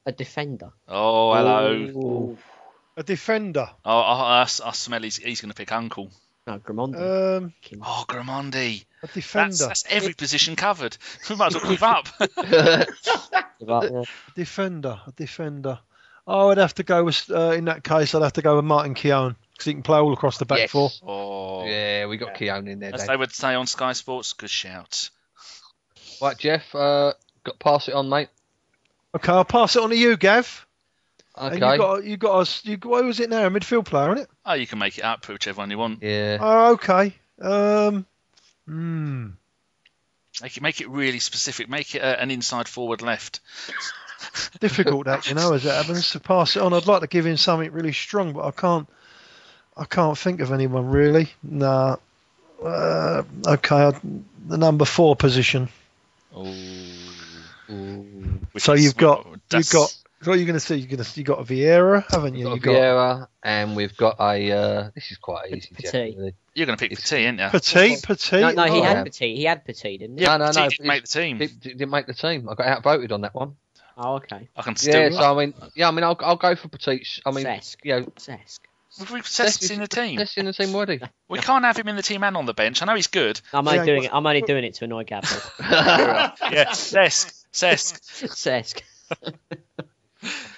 Speaker 5: a defender.
Speaker 2: Oh, hello.
Speaker 5: Ooh.
Speaker 3: A defender.
Speaker 2: I smell he's going to pick Uncle.
Speaker 5: No, Gramondi.
Speaker 2: Gramondi.
Speaker 3: A defender.
Speaker 2: That's every position covered. We might as well give up.
Speaker 5: give up, yeah.
Speaker 3: A defender. I would have to go with, in that case, I'd have to go with Martin Keown because he can play all across the back four.
Speaker 2: Oh,
Speaker 1: Yeah, we got Keown in there.
Speaker 2: as
Speaker 1: Dad.
Speaker 2: they would say on Sky Sports, good shout.
Speaker 1: Right, Geoff, pass it on, mate.
Speaker 3: Okay, I'll pass it on to you, Gav.
Speaker 1: Okay.
Speaker 3: And you got us. What was it now? A midfield player, isn't it?
Speaker 2: Oh, you can make it up, put whichever one you want.
Speaker 1: Yeah.
Speaker 3: Oh, okay.
Speaker 2: Make it really specific. Make it an inside forward left.
Speaker 3: Difficult that, as it happens, to pass it on. I'd like to give him something really strong, but I can't think of anyone really. Nah. Okay, the number 4 position. So you've got. What are you going to say? You got a Vieira, haven't you?
Speaker 1: We've got Vieira, and we've got a. This is quite easy. Jeff, really.
Speaker 2: You're going to pick Petit, aren't you?
Speaker 3: Petit.
Speaker 5: No, he had Petit. He had Petit, didn't he?
Speaker 2: Yeah,
Speaker 1: no.
Speaker 2: Petit didn't make the team.
Speaker 1: He didn't make the team. I got outvoted on that one.
Speaker 5: Oh, okay.
Speaker 2: I can still.
Speaker 1: Yeah, so I'll go for Petit.
Speaker 5: Cesc.
Speaker 1: Cesc.
Speaker 2: Cesk's in the team.
Speaker 1: Cesk's in the team already.
Speaker 2: We can't have him in the team and on the bench. I know he's good.
Speaker 5: I'm only doing it to annoy Gabby.
Speaker 2: Yeah, Cesk.
Speaker 5: Cesc.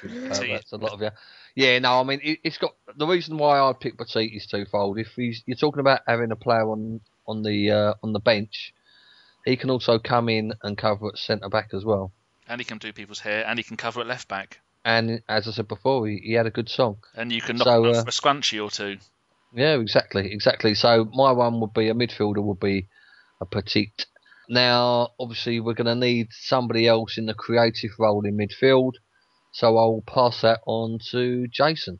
Speaker 1: That's a lot of you. Yeah, no, I mean it's got the reason why I pick Petit is twofold. If you're talking about having a player on the bench, he can also come in and cover at centre back as well.
Speaker 2: And he can do people's hair, and he can cover at left back.
Speaker 1: And as I said before, he had a good song.
Speaker 2: And you can knock him off a scrunchie or two.
Speaker 1: Yeah, exactly. So my one would be a midfielder would be a Petit. Now, obviously, we're going to need somebody else in the creative role in midfield. So I'll pass that on to Jason.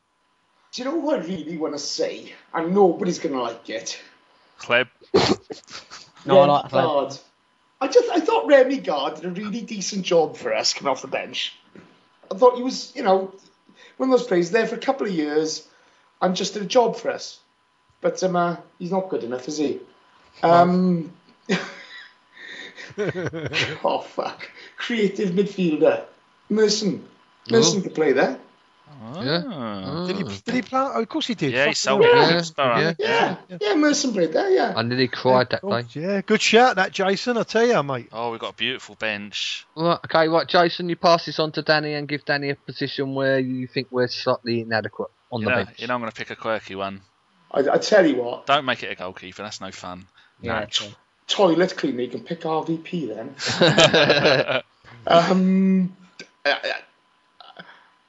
Speaker 4: Do you know what I really want to say? And nobody's going to like it.
Speaker 2: Kleb.
Speaker 5: No, I like
Speaker 4: Gard. I thought Remy Gard did a really decent job for us coming off the bench. I thought he was, one of those players there for a couple of years and just did a job for us. But he's not good enough, is he? Oh, fuck. Creative midfielder. Merson could play there.
Speaker 2: Oh.
Speaker 3: Did he play? Oh, of course he did.
Speaker 2: Yeah, he sold it.
Speaker 4: Yeah, Merson played there, yeah.
Speaker 1: And then he cried that day.
Speaker 3: Yeah, good shout that, Jason, I tell you, mate.
Speaker 2: Oh, we've got a beautiful bench.
Speaker 1: Right, Jason, you pass this on to Danny and give Danny a position where you think we're slightly inadequate on the bench.
Speaker 2: I'm going to pick a quirky one.
Speaker 4: I tell you what.
Speaker 2: Don't make it a goalkeeper, that's no fun.
Speaker 5: Yeah,
Speaker 4: toilet cleaner, you can pick RVP then.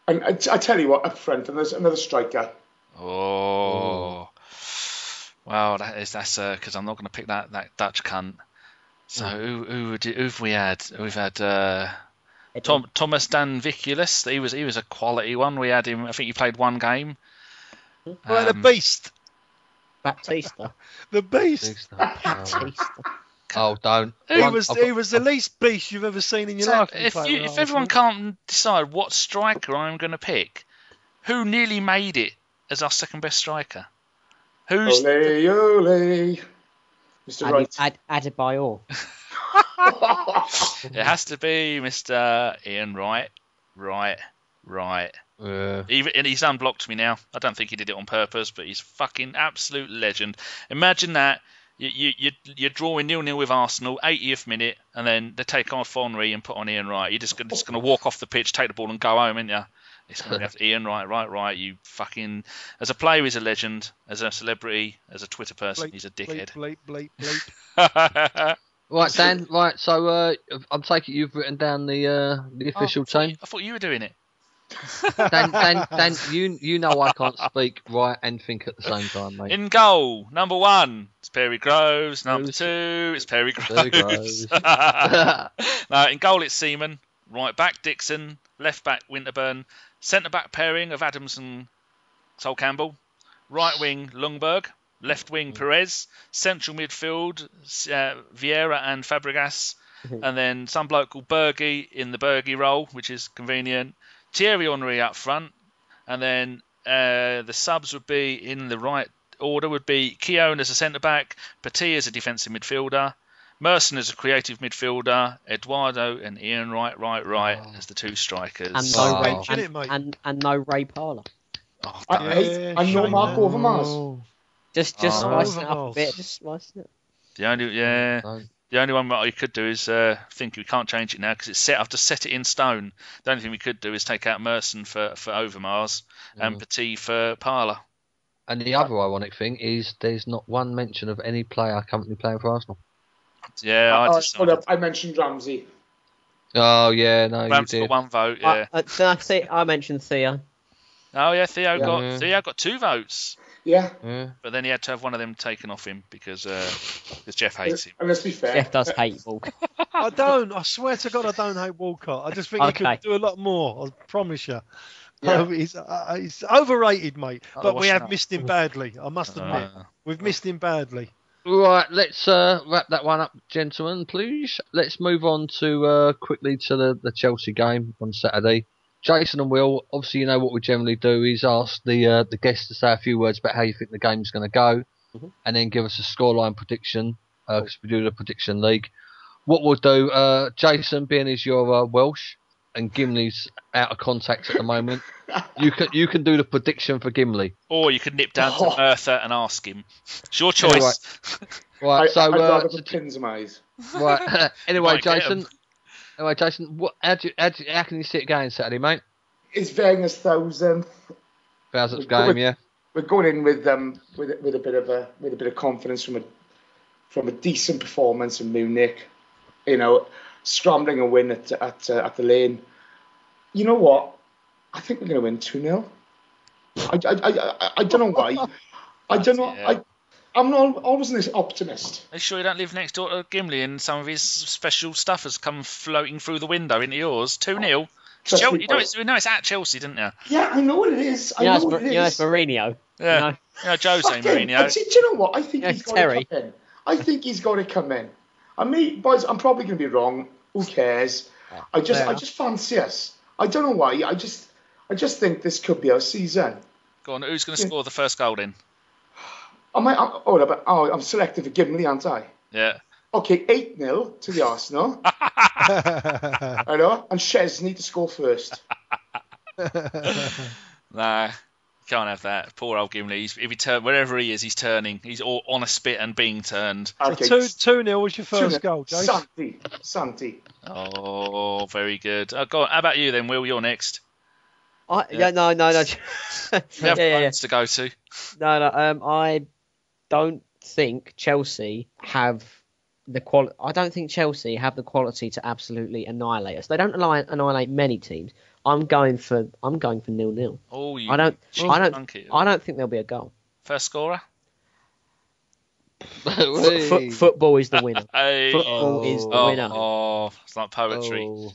Speaker 4: And I tell you what, up front, and there's another striker.
Speaker 2: Oh, wow! That's because I'm not going to pick that Dutch cunt. So who have we had? We've had Thomas Dan Viculus. He was a quality one. We had him. I think he played one game.
Speaker 3: The beast.
Speaker 5: Baptista.
Speaker 3: The beast.
Speaker 5: Baptista.
Speaker 1: Oh, don't.
Speaker 3: He was the least beast you've ever seen in your life.
Speaker 2: If everyone can't decide what striker I'm going to pick, who nearly made it as our second best striker? Who's
Speaker 4: Ole, Mr. Wright.
Speaker 5: Adebayor.
Speaker 2: It has to be Mr. Ian Wright. Right. And he's unblocked me now. I don't think he did it on purpose, but he's fucking absolute legend. Imagine that. You're drawing 0-0 with Arsenal, 80th minute, and then they take off Henry and put on Ian Wright. You're just going to walk off the pitch, take the ball, and go home, aren't you? It's going to be Ian Wright. You fucking, as a player, he's a legend. As a celebrity, as a Twitter person, he's a dickhead.
Speaker 3: Bleep.
Speaker 1: Right, Dan. Right, so I'm taking you've written down the official team.
Speaker 2: I thought you were doing it.
Speaker 1: Dan, you know I can't speak right and think at the same time, mate.
Speaker 2: In goal, number 1, it's Perry Groves. Number 2, it's Perry Groves. No, in goal, it's Seaman. Right back, Dixon. Left back, Winterburn. Centre back pairing of Adams and Sol Campbell. Right wing, Lundberg. Left wing, Perez. Central midfield, Vieira and Fabregas. And then some bloke called Bergie in the Bergie role, which is convenient. Thierry Henry up front, and then the subs would be in the right order would be Keown as a centre back, Petit as a defensive midfielder, Merson as a creative midfielder, Eduardo and Ian Wright as the 2 strikers.
Speaker 5: And no Ray Parlour.
Speaker 2: Oh,
Speaker 4: and no Mark Overmars.
Speaker 5: Just spicing it up a bit. Just spicing it.
Speaker 2: The only The only one that I could do is think we can't change it now because it's set. I've just set it in stone. The only thing we could do is take out Merson for Overmars and Petit for Parlour.
Speaker 1: And the other ironic thing is there's not one mention of any player currently playing for Arsenal.
Speaker 2: Yeah,
Speaker 4: I mentioned Ramsey.
Speaker 1: Oh, yeah, no,
Speaker 2: Ramsey
Speaker 1: you did.
Speaker 2: got 1 vote, yeah.
Speaker 5: I mentioned Theo.
Speaker 2: Oh, yeah, Theo got 2 votes.
Speaker 4: Yeah.
Speaker 2: But then he had to have one of them taken off him because Geoff hates him.
Speaker 4: And let's be fair.
Speaker 5: Geoff does hate Walker.
Speaker 3: I don't. I swear to God, I don't hate Walcott. I just think he could do a lot more. I promise you. Yeah. He's overrated, mate. But we have missed him badly. I must admit, we've missed him badly.
Speaker 1: Right, let's wrap that one up, gentlemen, please. Let's move on to quickly to the Chelsea game on Saturday. Jason and Will, obviously you know what we generally do is ask the guests to say a few words about how you think the game's going to go, and then give us a scoreline prediction, because we do the prediction league. What we'll do, Jason, being as you're Welsh, and Gimli's out of contact at the moment, you can do the prediction for Gimli.
Speaker 2: Or you could nip down to Merthyr and ask him. It's your choice.
Speaker 1: Right,
Speaker 4: I'd rather put pins in my eyes.
Speaker 1: Right, anyway, Jason. How can you see it going Saturday, mate?
Speaker 4: It's Wenger's 1000th.
Speaker 1: 1000th game, yeah.
Speaker 4: We're going in with a bit of confidence from a decent performance in Munich. You know, scrambling a win at the Lane. You know what? I think we're going to win 2-0. I don't know why. I don't know. Yeah. I'm not always an optimist.
Speaker 2: Are you sure you don't live next door to Gimli and some of his special stuff has come floating through the window into yours? 2-0. You know it's at Chelsea, didn't you?
Speaker 4: Yeah, I know what it is. I know what it is.
Speaker 5: You know it's Mourinho.
Speaker 2: Yeah. You know Jose Mourinho.
Speaker 4: Do you know what? I think he's got to come in. I think he's got to come in. I mean, boys, I'm probably going to be wrong. Who cares? I just fancy us. I don't know why. I just think this could be our season.
Speaker 2: Go on. Who's going to score the first goal then?
Speaker 4: I'm selected for Gimli, aren't I?
Speaker 2: Yeah.
Speaker 4: Okay, 8-0 to the Arsenal. I know. And Chesney to score first.
Speaker 2: Nah, can't have that. Poor old Gimli. Wherever he is, he's turning. He's all on a spit and being turned.
Speaker 3: Okay. So 2-0 was your first goal, Jake?
Speaker 4: Santi.
Speaker 2: Oh, very good. Go on. How about you then, Will? You're next.
Speaker 5: No.
Speaker 2: You have plans to go to.
Speaker 5: No. I don't think Chelsea have the quality. I don't think Chelsea have the quality to absolutely annihilate us. They don't annihilate many teams. I'm going for 0-0.
Speaker 2: Oh,
Speaker 5: I don't think there'll be a goal.
Speaker 2: First scorer.
Speaker 5: Football is the winner.
Speaker 2: Football
Speaker 5: is the winner.
Speaker 2: Oh, it's like poetry.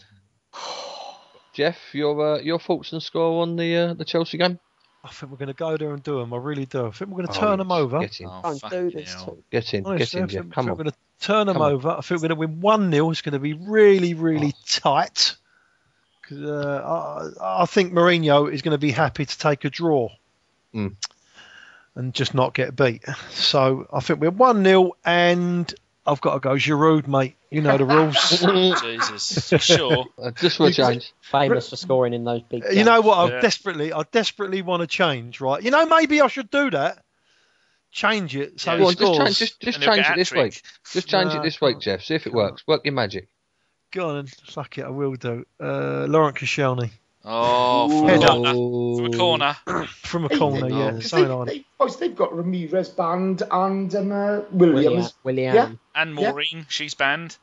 Speaker 1: Geoff, your thoughts and score on the Chelsea game?
Speaker 3: I think we're going to go there and do them. I really do. I think we're going to turn them over.
Speaker 1: Get in.
Speaker 3: Get in, Geoff. Come on. We're going to turn them over. I think we're going to win 1-0. It's going to be really, really tight. I think Mourinho is going to be happy to take a draw and just not get beat. So I think we're 1-0 and I've got to go Giroud, mate. You know the rules.
Speaker 2: Jesus. Sure.
Speaker 1: Just for a change.
Speaker 5: Famous for scoring in those big games.
Speaker 3: You know what? I desperately want to change, right? You know, maybe I should do that. Change it so he scores.
Speaker 1: Just change it this week. Just change it this week, Geoff. See if it works. Work your magic.
Speaker 3: Go on, fuck it, I will do. Laurent Koscielny.
Speaker 2: From a corner.
Speaker 3: From a corner, yeah.
Speaker 4: They've got Ramirez banned and Williams.
Speaker 5: William.
Speaker 2: And Maureen, she's banned.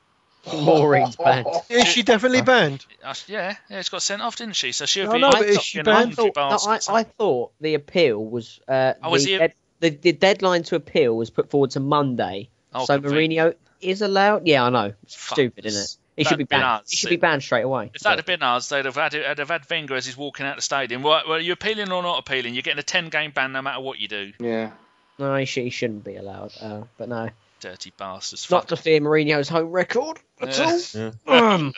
Speaker 5: Maureen's banned.
Speaker 3: Is she definitely banned?
Speaker 2: Yeah, it's got sent off, didn't she? So she'll
Speaker 3: be. But is she banned?
Speaker 5: I thought the appeal was. The deadline to appeal was put forward to Monday. So Mourinho is allowed. Yeah, I know. Stupid, isn't it? He should be banned. He should be banned straight away.
Speaker 2: If that had been ours, they'd have had Wenger as he's walking out the stadium. Well, are you appealing or not appealing? You're getting a 10-game ban no matter what you do.
Speaker 4: Yeah.
Speaker 5: No, he shouldn't be allowed. But no.
Speaker 2: Dirty bastards.
Speaker 5: Not to fear Mourinho's home record at all.
Speaker 1: Yeah.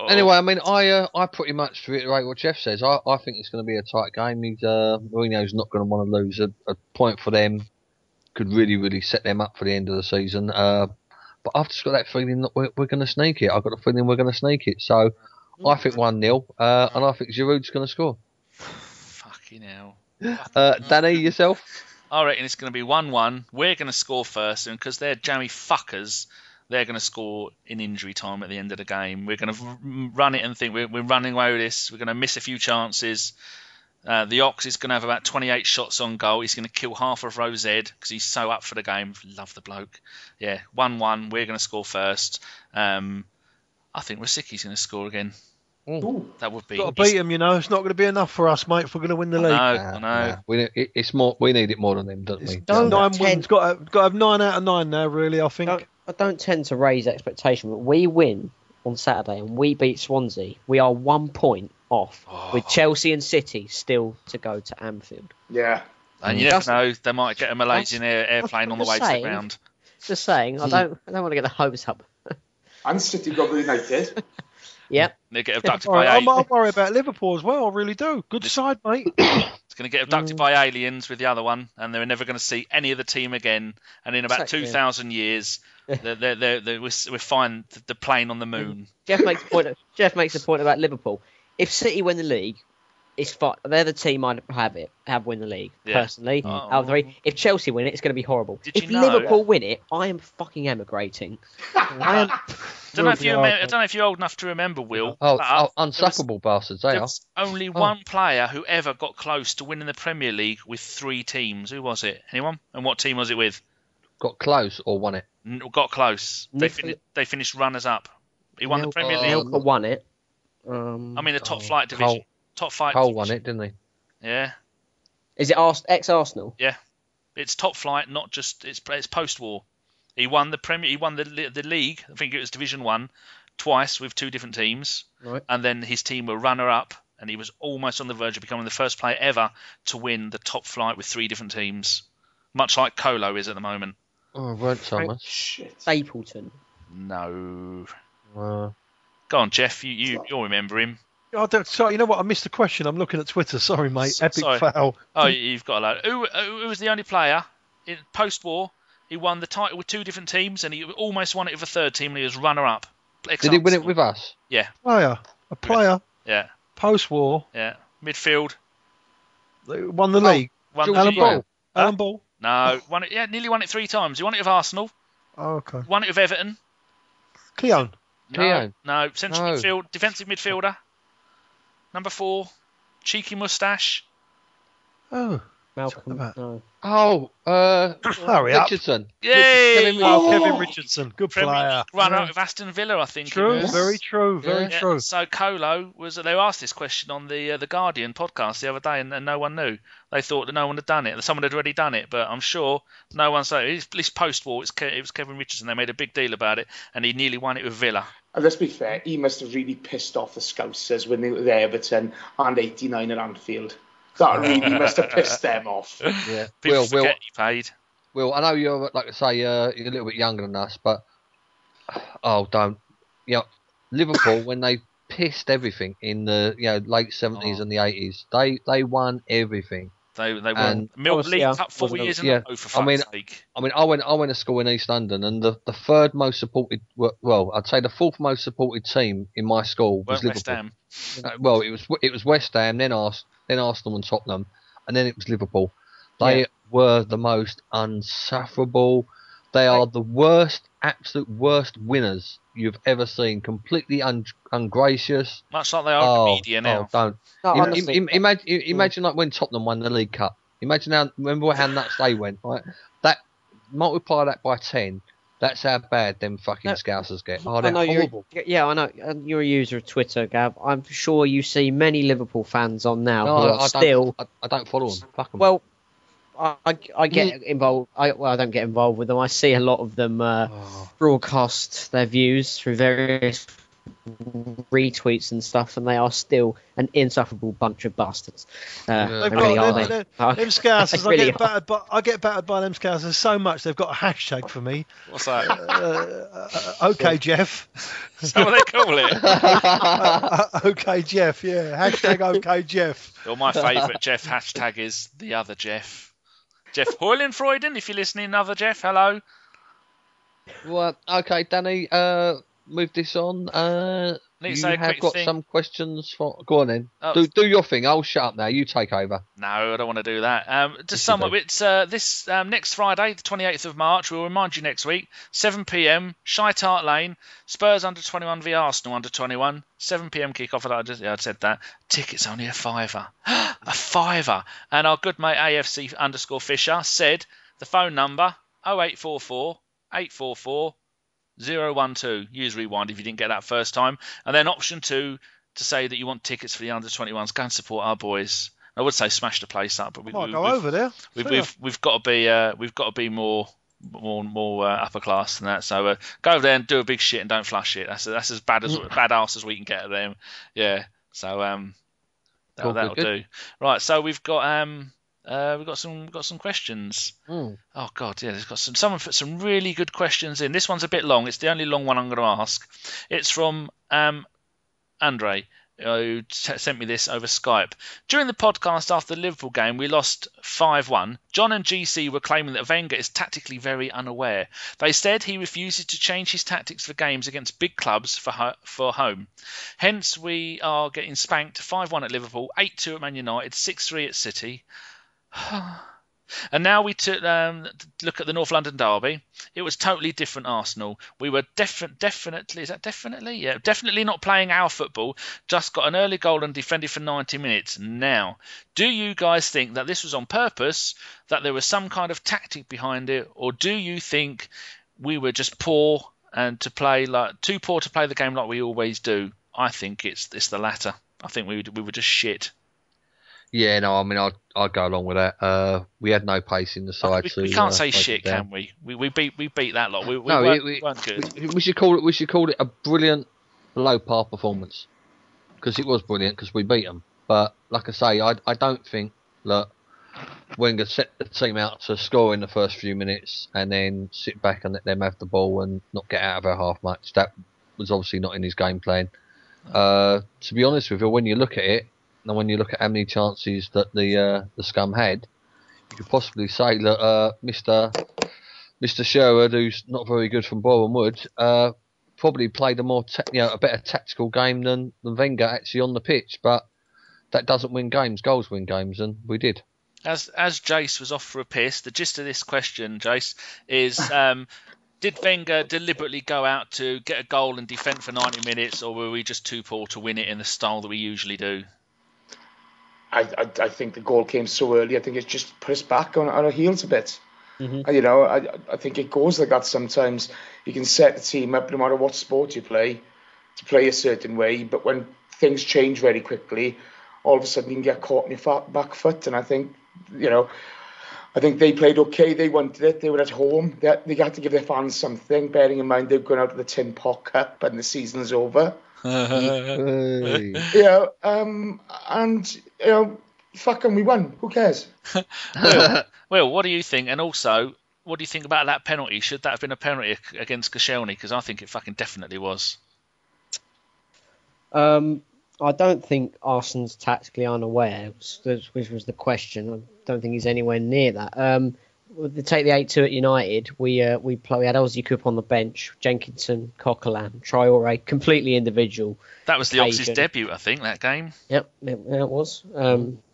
Speaker 1: Anyway, I mean, I pretty much reiterate what Geoff says. I think it's going to be a tight game. Mourinho's not going to want to lose. A point for them could really, really set them up for the end of the season. But I've just got that feeling that we're going to sneak it. I've got a feeling we're going to sneak it. So I think 1-0, and I think Giroud's going to score.
Speaker 2: Fucking hell.
Speaker 1: Danny, yourself?
Speaker 2: I reckon it's going to be 1-1. We're going to score first, and because they're jammy fuckers, they're going to score in injury time at the end of the game. We're going to run it and think we're running away with this. We're going to miss a few chances. The Ox is going to have about 28 shots on goal. He's going to kill half of row Z because he's so up for the game. Love the bloke. Yeah, 1-1. We're going to score first. I think Rosicki's going to score again.
Speaker 4: Ooh.
Speaker 2: That would be.
Speaker 3: Got to beat him, you know. It's not going to be enough for us, mate, if we're going to win the league.
Speaker 2: I know.
Speaker 1: It's more. We need it more than them, don't we?
Speaker 5: Don't
Speaker 3: 9
Speaker 5: tend-
Speaker 3: wins. Got to have 9 out of 9 now, really, I think.
Speaker 5: I don't tend to raise expectation, but we win on Saturday and we beat Swansea. We are 1 point off, with Chelsea and City still to go to Anfield.
Speaker 4: Yeah.
Speaker 2: And you never know, they might get a Malaysian airplane on the way to the ground.
Speaker 5: Just saying, I don't want to get the hopes up.
Speaker 4: And City got United.
Speaker 5: Yep.
Speaker 2: They get abducted
Speaker 3: All right,
Speaker 2: by
Speaker 3: I might worry about Liverpool as well. I really do. Good side, mate.
Speaker 2: It's going to get abducted by aliens with the other one, and they're never going to see any of the team again. And in about 2,000 years, we'll find the plane on the moon.
Speaker 5: Geoff makes a point about Liverpool. If City win the league, it's fine. They're the team I'd have win the league personally. Out of three. If Chelsea win it, it's going to be horrible. If Liverpool win it, I am fucking emigrating.
Speaker 2: I don't know if you're old enough to remember, Will.
Speaker 1: Unsackable bastards they
Speaker 2: There
Speaker 1: are.
Speaker 2: was only one player who ever got close to winning the Premier League with 3 teams. Who was it? Anyone? And what team was it with?
Speaker 1: Got close or won it?
Speaker 2: Got close. They finished runners up. He won the Premier League.
Speaker 5: Milka won it.
Speaker 2: I mean, the top flight division.
Speaker 1: Cole won it, didn't he?
Speaker 2: Yeah.
Speaker 5: Is it ex-Arsenal?
Speaker 2: Yeah. It's top flight, not just it's post-war. He won the Premier. He won the league. I think it was Division 1 twice with 2 different teams.
Speaker 5: Right.
Speaker 2: And then his team were runner-up, and he was almost on the verge of becoming the first player ever to win the top flight with 3 different teams, much like Colo is at the moment.
Speaker 1: Oh, weren't so much.
Speaker 4: Shit.
Speaker 2: No.
Speaker 5: Stapleton.
Speaker 1: Uh,
Speaker 2: Go on, Geoff. You'll remember him.
Speaker 3: Sorry, you know what? I missed the question. I'm looking at Twitter. Sorry, mate. Epic foul.
Speaker 2: Oh, you've got a load. Who was the only player in post-war? He won the title with 2 different teams, and he almost won it with a 3rd team, and he was runner-up.
Speaker 1: did he win it with us?
Speaker 2: Yeah.
Speaker 3: A player.
Speaker 2: Yeah.
Speaker 3: Post-war.
Speaker 2: Yeah. Midfield.
Speaker 3: Won the league. Alan Ball.
Speaker 2: No, won it. Yeah, nearly won it 3 times. He won it with Arsenal.
Speaker 3: Oh, okay.
Speaker 2: Won it with Everton.
Speaker 3: Keown.
Speaker 2: No, central midfield, defensive midfielder. Number 4, cheeky moustache.
Speaker 3: Oh.
Speaker 5: Malcolm. No.
Speaker 1: Oh,
Speaker 3: Hurry up.
Speaker 1: Richardson.
Speaker 2: Yay!
Speaker 3: Kevin Richardson. Good player.
Speaker 2: Runner-up with Aston Villa, I think.
Speaker 3: True.
Speaker 2: It was.
Speaker 3: Very true. Very true.
Speaker 2: So Colo was. They asked this question on the Guardian podcast the other day, and no one knew. They thought that no one had done it. Someone had already done it, but I'm sure no one said it. At least post-war, it was Kevin Richardson. They made a big deal about it, and he nearly won it with Villa.
Speaker 4: And let's be fair, he must have really pissed off the Scousers when they were there, Everton and 89 at Anfield. That really must have pissed them off.
Speaker 1: Yeah.
Speaker 2: People forget he paid.
Speaker 1: Will, I know you're, like I say, you're a little bit younger than us, but don't. Liverpool, when they pissed everything in the late 70s and the 80s, they won everything.
Speaker 2: They won League Cup 4 years in a row, for fuck's sake.
Speaker 1: I mean, I went to school in East London, and the 3rd most supported, I'd say the 4th most supported team in my school was Liverpool.
Speaker 2: West Ham.
Speaker 1: Well, it was West Ham, then Arsenal and Tottenham, and then it was Liverpool. They were the most unsufferable. They are the worst, absolute worst winners you've ever seen. Completely ungracious.
Speaker 2: Much like they are in the media now.
Speaker 1: Don't.
Speaker 5: No,
Speaker 1: Imagine like when Tottenham won the League Cup. Remember how nuts they went, right? That multiply that by 10. That's how bad them fucking Scousers get. Oh, they're horrible.
Speaker 5: I know. You're a user of Twitter, Gav. I'm sure you see many Liverpool fans on now who are still.
Speaker 1: I don't follow them. Fuck them.
Speaker 5: Well, I get involved. I don't get involved with them. I see a lot of them broadcast their views through various retweets and stuff, and they are still an insufferable bunch of bastards. They really are. Them
Speaker 3: Scousers, I get battered by them Scousers so much. They've got a hashtag for me.
Speaker 2: What's that?
Speaker 3: Okay, Geoff.
Speaker 2: Is that what they call it?
Speaker 3: Okay, Geoff. Yeah, hashtag okay, Geoff.
Speaker 2: Well, my favourite Geoff hashtag is the other Geoff. Geoff Heulenfreuden, if you're listening, other Geoff, hello.
Speaker 1: Well, okay, Danny. Move this on.
Speaker 2: Need to
Speaker 1: You
Speaker 2: say a
Speaker 1: have
Speaker 2: quick
Speaker 1: got
Speaker 2: thing.
Speaker 1: some questions for. Go on then.
Speaker 2: Oh.
Speaker 1: Do your thing. I'll shut up now. You take over.
Speaker 2: No, I don't want to do that. To
Speaker 1: Yes,
Speaker 2: sum
Speaker 1: you
Speaker 2: up,
Speaker 1: do.
Speaker 2: it's this next Friday, the 28th of March. We'll remind you next week, 7 p.m. Shite Hart Lane. Spurs under 21 v Arsenal under 21. 7 p.m. kickoff. I said that. Tickets only a fiver. A fiver. And our good mate AFC_Fisher said the phone number 0844 844 012. Use rewind if you didn't get that first time. And then option 2 to say that you want tickets for the under 21s. Go and support our boys. I would say smash the place up, but
Speaker 3: Might go over there.
Speaker 2: we've got to be more upper class than that. So go over there and do a big shit and don't flush it. That's as badass as we can get at them. Yeah. So
Speaker 1: Cool,
Speaker 2: that'll
Speaker 1: good.
Speaker 2: do. Right. So we've got some questions.
Speaker 1: Mm.
Speaker 2: Oh God, yeah. There's got someone put some really good questions in. This one's a bit long. It's the only long one I'm going to ask. It's from Andre, who sent me this over Skype. During the podcast after the Liverpool game, we lost 5-1. John and GC were claiming that Wenger is tactically very unaware. They said he refuses to change his tactics for games against big clubs for home. Hence, we are getting spanked 5-1 at Liverpool, 8-2 at Man United, 6-3 at City. And now we took look at the North London derby. It was totally different Arsenal. We were definitely not playing our football. Just got an early goal and defended for 90 minutes. Now, do you guys think that this was on purpose, that there was some kind of tactic behind it, or do you think we were just poor and too poor to play the game like we always do? I think it's the latter. I think we were just shit.
Speaker 1: Yeah, no, I mean, I'd go along with that. We had no pace in the side.
Speaker 2: We can't say shit, can we? We beat that lot. We weren't good.
Speaker 1: We should call it a brilliant below par performance, because it was brilliant because we beat them. But like I say, I don't think that Wenger set the team out to score in the first few minutes and then sit back and let them have the ball and not get out of our half much. That was obviously not in his game plan. To be honest with you, when you look at it, and when you look at how many chances that the scum had, you could possibly say that Mr. Sherwood, who's not very good from Boreham Wood, probably played a better tactical game than Wenger actually on the pitch. But that doesn't win games. Goals win games, and we did.
Speaker 2: As Jace was off for a piss, the gist of this question, Jace, is did Wenger deliberately go out to get a goal and defend for 90 minutes, or were we just too poor to win it in the style that we usually do?
Speaker 4: I think the goal came so early. I think it's just put us back on our heels a bit.
Speaker 5: Mm-hmm.
Speaker 4: You know, I think it goes like that sometimes. You can set the team up, no matter what sport you play, to play a certain way. But when things change very quickly, all of a sudden you can get caught on your back foot. And I think, they played okay. They wanted it. They were at home. They had to give their fans something, bearing in mind they've gone out of the Tin Pot Cup and the season's over.
Speaker 1: Hey.
Speaker 4: Fuck them, we won. Who cares?
Speaker 2: Will, what do you think? And also, what do you think about that penalty? Should that have been a penalty against Koscielny? Because I think it fucking definitely was.
Speaker 5: I don't think Arsene's tactically unaware, which was the question. I don't think he's anywhere near that. To take the 8-2 at United, we had Ozzy Coop on the bench, Jenkinson, Coquelin, Traore, completely individual.
Speaker 2: That was the Ox's debut, I think, that game.
Speaker 5: Yep, it was.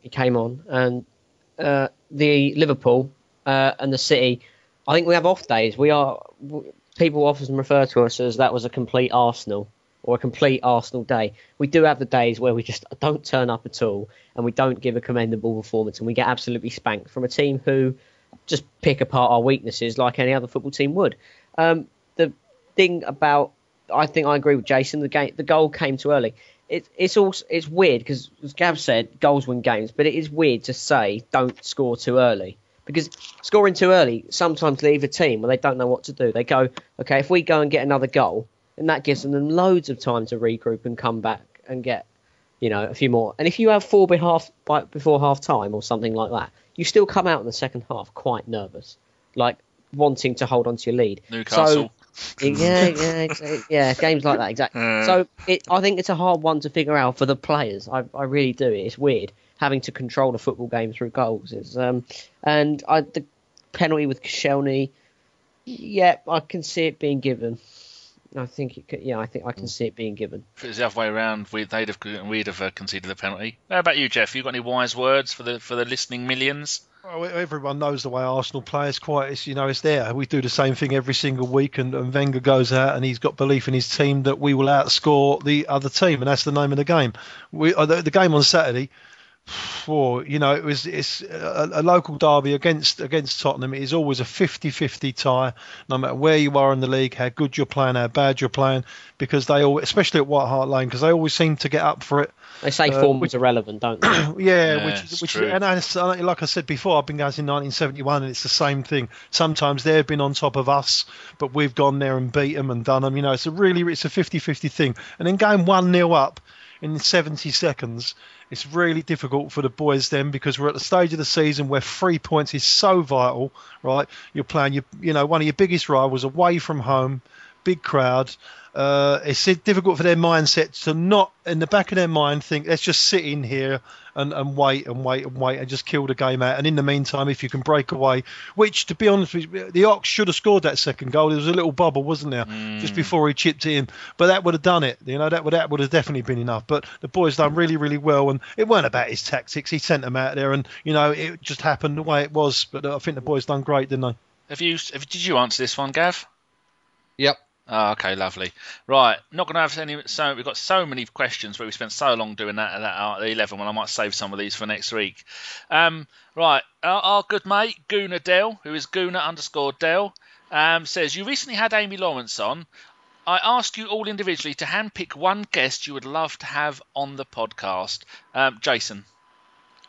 Speaker 5: He came on. And the Liverpool and the City, I think we have off days. People often refer to us as that was a complete Arsenal or a complete Arsenal day. We do have the days where we just don't turn up at all and we don't give a commendable performance and we get absolutely spanked from a team who just pick apart our weaknesses like any other football team would. The thing about, I think I agree with Jason, the goal came too early. It's weird because, as Gav said, goals win games, but it is weird to say don't score too early, because scoring too early sometimes leave a team where they don't know what to do. They go, okay, if we go and get another goal, and that gives them loads of time to regroup and come back and get, a few more. And if you have 4 before half time or something like that, you still come out in the second half quite nervous, like wanting to hold on to your lead.
Speaker 2: Newcastle.
Speaker 5: So, yeah, games like that, exactly. So I think it's a hard one to figure out for the players. I really do. It's weird having to control the football game through goals. The penalty with Koscielny, yeah, I can see it being given. I think it could, I think I can see it being given.
Speaker 2: If it was the other way around, we'd have conceded the penalty. How about you, Geoff? You got any wise words for the listening millions?
Speaker 3: Well, everyone knows the way Arsenal play. It's there. We do the same thing every single week, and Wenger goes out and he's got belief in his team that we will outscore the other team, and that's the name of the game. The game on Saturday. It's a local derby against Tottenham. It is always a 50-50 tie, no matter where you are in the league, how good you're playing, how bad you're playing, because they all, especially at White Hart Lane, because they always seem to get up for it.
Speaker 5: They say form is irrelevant, don't they?
Speaker 3: which and like I said before, I've been going since 1971, and it's the same thing. Sometimes they've been on top of us, but we've gone there and beat them and done them. It's a 50-50 thing, and then going 1-0 up in 70 seconds. It's really difficult for the boys then, because we're at the stage of the season where 3 points is so vital, right? You're playing, one of your biggest rivals away from home, big crowd. It's difficult for their mindset to not, in the back of their mind, think, let's just sit in here and wait and just kill the game out. And in the meantime, if you can break away, which, to be honest with you, the Ox should have scored that second goal. There was a little bubble, wasn't there, just before he chipped it in. But that would have done it. That would have definitely been enough. But the boys done really, really well. And it weren't about his tactics. He sent them out there, and it just happened the way it was. But I think the boys done great, didn't they?
Speaker 2: Did you answer this one, Gav?
Speaker 1: Yep.
Speaker 2: Oh, okay, lovely. Right, not going to have any. So we've got so many questions, but we spent so long doing that 11 one. I might save some of these for next week. Right, our good mate Guna Dell, who is Guna_Dell, says, you recently had Amy Lawrence on. I asked you all individually to handpick one guest you would love to have on the podcast. Jason.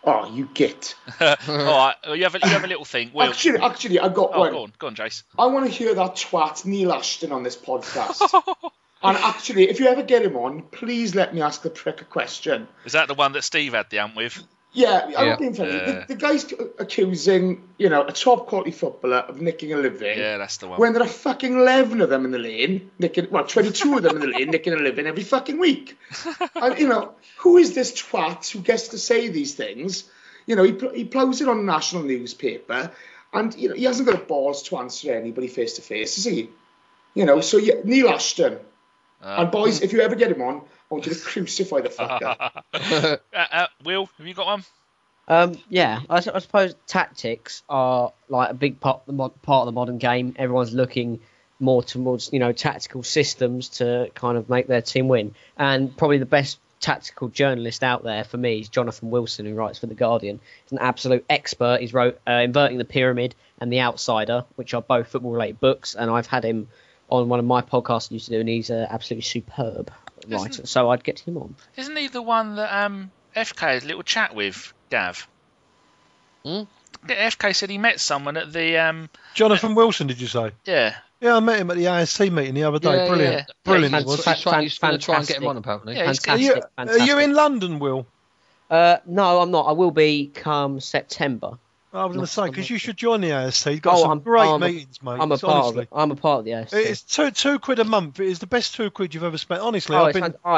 Speaker 4: Oh, you git.
Speaker 2: All right, you have a little thing. Will.
Speaker 4: Actually, I got one.
Speaker 2: Go on, Jace.
Speaker 4: I want to hear that twat Neil Ashton on this podcast. And actually, if you ever get him on, please let me ask the prick a question.
Speaker 2: Is that the one that Steve had the amp with?
Speaker 4: Yeah, I'm not being funny. The guy's accusing, a top quality footballer of nicking a living.
Speaker 2: Yeah, that's the one.
Speaker 4: When there are fucking 11 of them in the lane, 22 of them in the lane, nicking a living every fucking week. And, who is this twat who gets to say these things? He plows it on a national newspaper, and he hasn't got the balls to answer anybody face to face, is he? So Neil Ashton. And boys, if you ever get him on, I want you to crucify the fucker.
Speaker 2: Will, have you got one?
Speaker 5: I suppose tactics are like a big part of the modern game. Everyone's looking more towards tactical systems to kind of make their team win. And probably the best tactical journalist out there for me is Jonathan Wilson, who writes for The Guardian. He's an absolute expert. He's wrote Inverting the Pyramid and The Outsider, which are both football-related books, and I've had him on one of my podcasts I used to do, and he's absolutely superb writer. So I'd get him on.
Speaker 2: Isn't he the one that FK had a little chat with, Gav? FK said he met someone at the...
Speaker 3: Jonathan Wilson, did you say?
Speaker 2: Yeah.
Speaker 3: Yeah, I met him at the AST meeting the other day.
Speaker 1: Yeah,
Speaker 3: Brilliant.
Speaker 1: yeah.
Speaker 3: Brilliant.
Speaker 1: He's trying to try and get him on, apparently.
Speaker 2: Yeah,
Speaker 5: Fantastic.
Speaker 3: Are you in London, Will?
Speaker 5: No, I'm not. I will be come September.
Speaker 3: I was going to say, because you should join the AST. You've got some great meetings, mate.
Speaker 5: I'm a part of it. I'm a part of the AST.
Speaker 3: It's £2 a month. It is the best £2 you've ever spent. Honestly,
Speaker 5: I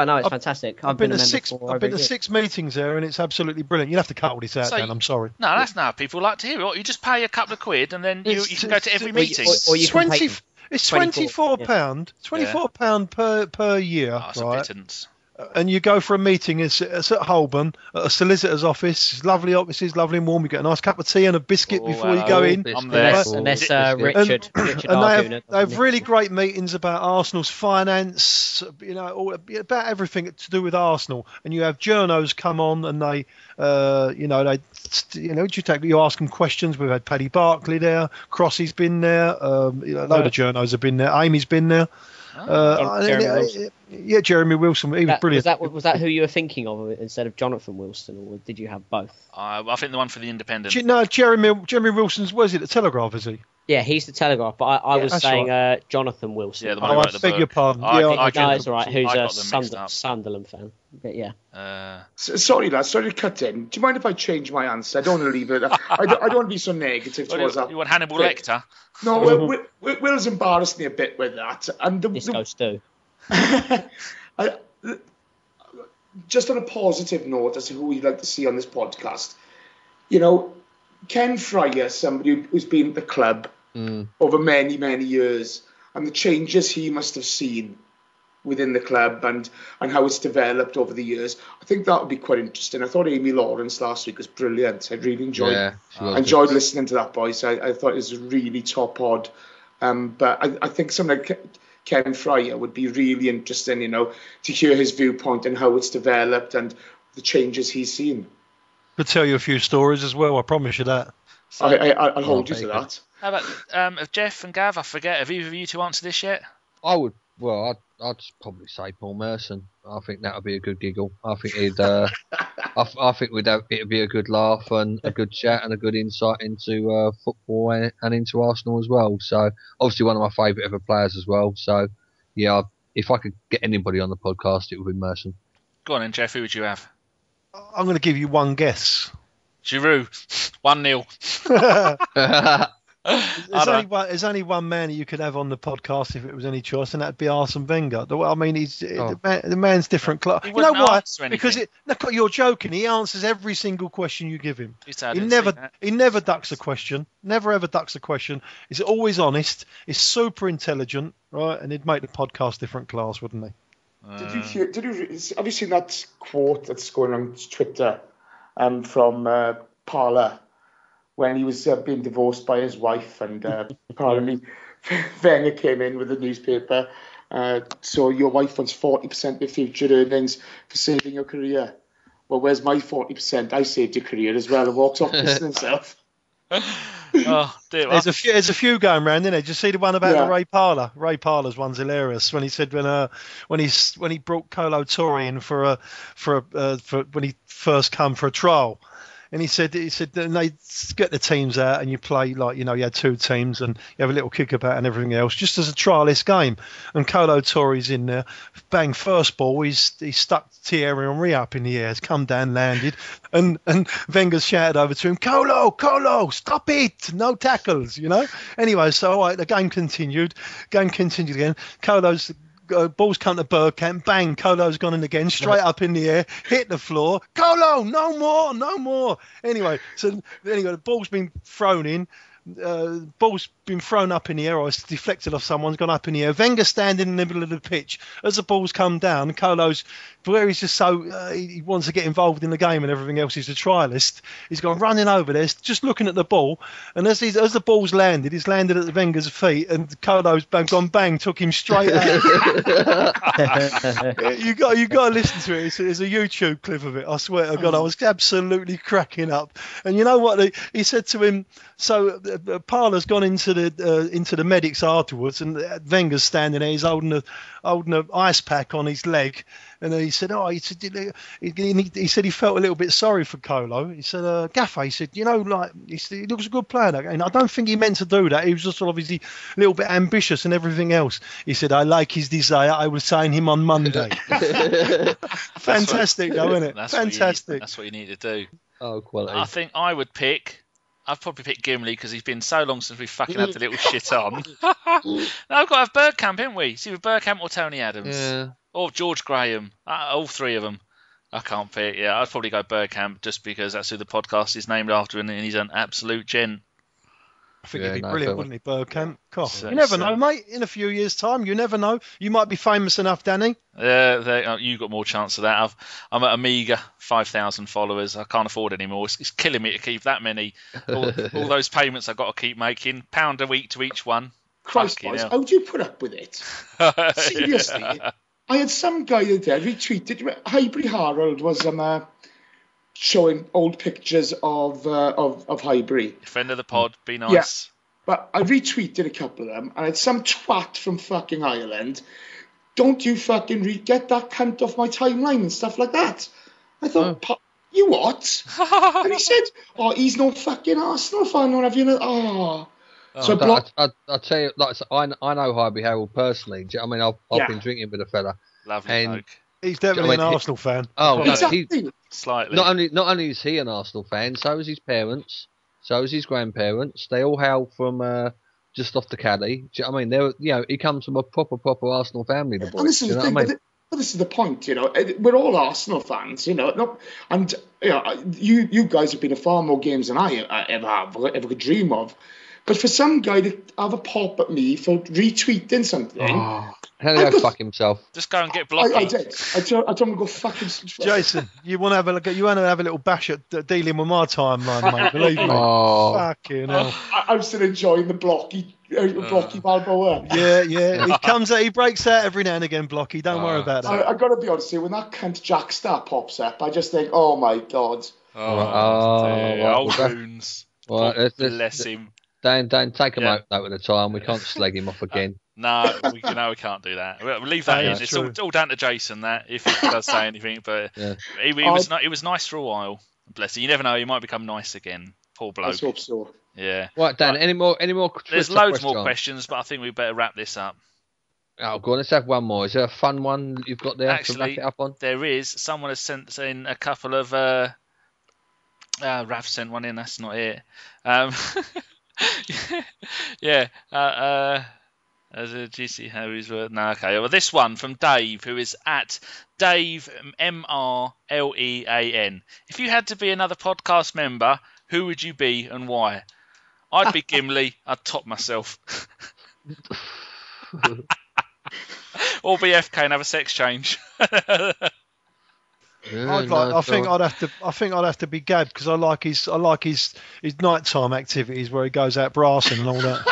Speaker 5: know it's fantastic.
Speaker 3: I've been to 6 meetings there, and it's absolutely brilliant. You'll have to cut all this out, Dan. I'm sorry.
Speaker 2: No, that's not how people like to hear it. You just pay a couple of quid, and then you can go to every meeting.
Speaker 5: Or you can pay
Speaker 3: it's £24. £24 per year.
Speaker 2: Oh, that's a pittance.
Speaker 3: And you go for a meeting. It's at Holborn, at a solicitor's office. Lovely offices, lovely and warm. You get a nice cup of tea and a biscuit before you go in.
Speaker 2: I'm there.
Speaker 5: Unless Richard
Speaker 3: and they have really great meetings about Arsenal's finance, about everything to do with Arsenal. And you have journos come on, and you ask them questions. We've had Paddy Barclay there, Crossy's been there, a load of journos have been there. Amy's been there. Jeremy Wilson. He was brilliant.
Speaker 5: Was that who you were thinking of instead of Jonathan Wilson, or did you have both?
Speaker 2: I think the one for the Independent.
Speaker 3: Jeremy Wilson's. Was it the Telegraph? Is he?
Speaker 5: Yeah, he's the Telegraph, but I was saying Jonathan Wilson.
Speaker 2: Yeah, the one who wrote the book.
Speaker 3: I beg your pardon.
Speaker 5: It's all right. Who's a Sunderland fan? But yeah.
Speaker 4: Sorry, lads. Sorry to cut in. Do you mind if I change my answer? I don't want to leave it. I don't want to be so negative towards that.
Speaker 2: You want Hannibal Lecter?
Speaker 4: No, Will's embarrassed me a bit with that. And
Speaker 5: this goes too.
Speaker 4: Just on a positive note as to who you'd like to see on this podcast, Ken Fryer, somebody who's been at the club over many, many years, and the changes he must have seen within the club and how it's developed over the years. I think that would be quite interesting. I thought Amy Lawrence last week was brilliant. I really enjoyed listening to that, boys. I thought it was a really top pod. But I think someone like Ken Fryer would be really interesting, to hear his viewpoint and how it's developed and the changes he's seen.
Speaker 3: Could tell you a few stories as well, I promise you that.
Speaker 2: So,
Speaker 4: I'll hold you to that.
Speaker 2: How about Geoff and Gav? I forget, have either of you two answered this yet?
Speaker 1: I'd probably say Paul Merson. I think that would be a good giggle. I think it'd be a good laugh and a good chat and a good insight into football and into Arsenal as well. So obviously one of my favourite ever players as well. So yeah, if I could get anybody on the podcast, it would be Merson.
Speaker 2: Go on then, Geoff. Who would you have?
Speaker 3: I'm going to give you one guess.
Speaker 2: Giroud, 1-0.
Speaker 3: There's only one man you could have on the podcast if it was any choice, and that'd be Arsène Wenger. I mean, the man's different class. You know why? Because you're joking. He answers every single question you give him. He never ducks a question. Never ever ducks a question. He's always honest. He's super intelligent, right? And he'd make the podcast different class, wouldn't he?
Speaker 4: Have you seen that quote that's going on Twitter from Parler? When he was being divorced by his wife, and apparently Wenger came in with the newspaper. So your wife wants 40% of your future earnings for saving your career. Well, where's my 40%? I saved your career as well. And walks off pissing himself.
Speaker 2: Oh, dear.
Speaker 3: There's a few going round, isn't there? Did you see the one about the Ray Parlour? Ray Parlour's one's hilarious when he said when he brought Kolo Toure in for when he first come for a trial. And he said they get the teams out and you play you had two teams and you have a little kick about and everything else just as a trialist game. And Kolo Toure's in there, bang, first ball, he stuck Thierry Henry up in the air, has come down, landed, and Wenger's shouted over to him, Kolo, stop it, no tackles, Anyway, so the game continued again. Kolo's ball's come to Bergkamp, bang, Kolo's gone in again, straight up in the air, hit the floor, Kolo, no more. Anyway, the ball's been thrown in, ball's been thrown up in the air, or it's deflected off someone's gone up in the air. Wenger standing in the middle of the pitch. As the ball's come down, Kolo's, where he's just so, he wants to get involved in the game and everything else, he's a trialist, he's gone running over there, just looking at the ball, and as the ball's landed, he's landed at Wenger's feet, and Kolo's gone bang, took him straight out. you got to listen to it. There's a YouTube clip of it, I swear to God, I was absolutely cracking up. And you know what, he said to him, so Parler's gone into the medics afterwards, and Wenger's standing there. He's holding a ice pack on his leg, and he said, he said he felt a little bit sorry for Kolo. He said, Gaffer, he said, he looks a good player. And I don't think he meant to do that. He was just obviously a little bit ambitious and everything else. He said, I like his desire. I will sign him on Monday. Fantastic, though, isn't it? Fantastic.
Speaker 2: That's what you need to do.
Speaker 1: Oh, quality.
Speaker 2: I think I'd probably pick Gimli because he's been so long since we fucking had the little shit on. No, I've got to have Bergkamp, haven't we? It's either Bergkamp or Tony Adams. Yeah. Or George Graham. All three of them. I can't pick. Yeah, I'd probably go Bergkamp just because that's who the podcast is named after and he's an absolute gent.
Speaker 3: I think he'd be brilliant, wouldn't he, Bergkamp? You never know, mate. In a few years' time, you never know. You might be famous enough, Danny.
Speaker 2: You got more chance of that. I'm at a meagre 5,000 followers. I can't afford any more. It's killing me to keep that many. All those payments I've got to keep making. £1 a week to each one.
Speaker 4: Christ, boys, how do you put up with it? Seriously. I had some guy there retweeted. Highbury Harold was showing old pictures of Highbury.
Speaker 2: Friend of the pod, be nice.
Speaker 4: Yeah, but I retweeted a couple of them, and it's some twat from fucking Ireland. Don't you fucking get that cunt off my timeline and stuff like that. I thought, you what? And he said, he's no fucking Arsenal fan or have you know? So
Speaker 1: I'll tell you, I know Highbury Harold personally. Do you know what I mean? I've been drinking with a fella.
Speaker 2: Lovely bloke.
Speaker 3: He's definitely an Arsenal fan.
Speaker 1: Oh,
Speaker 4: exactly.
Speaker 2: Slightly.
Speaker 1: Not only is he an Arsenal fan, so is his parents, so is his grandparents. They all hail from just off the caddy. Do you know what I mean? He comes from a proper Arsenal family. The boy.
Speaker 4: And this is the thing. But this is the point. We're all Arsenal fans. You guys have been to far more games than I ever could dream of. But for some guy to have a pop at me for retweeting something,
Speaker 1: How do he go fuck himself?
Speaker 2: Just go and get blocked.
Speaker 4: I did. I told him to go fucking.
Speaker 3: Jason, you want to have a look at? You want to have a little bash at dealing with my timeline, mate? Believe me. Fucking hell.
Speaker 4: I'm still enjoying the blocky Balboa.
Speaker 3: Yeah. He comes out. He breaks out every now and again. Blocky. Don't worry about that.
Speaker 4: I got to be honest here. When that cunt Jack Star pops up, I just think, oh my god.
Speaker 2: Old wounds.
Speaker 1: Well,
Speaker 2: bless him.
Speaker 1: Don't take a note at the time. We can't slag him off again.
Speaker 2: No, we can't do that. We'll leave that in. It's all down to Jason that if he does say anything. But he was nice for a while. Bless him. You never know. He might become nice again. Poor bloke.
Speaker 4: Let's hope so.
Speaker 2: Yeah.
Speaker 1: Right, Dan. Any more?
Speaker 2: There's loads more questions, but I think we better wrap this up.
Speaker 1: Oh, go on. Let's have one more. Is there a fun one you've got there to wrap it up on?
Speaker 2: There is. Someone has sent in a couple of. Rav sent one in. That's not it. Yeah. As a GC Harry's word. No, okay. Well, this one from Dave, who is at Dave Marlean. If you had to be another podcast member, who would you be and why? I'd be Gimli. I'd top myself. Or be FK and have a sex change.
Speaker 3: I think I'd have to be Gab because I like his nighttime activities where he goes out brassing and all that.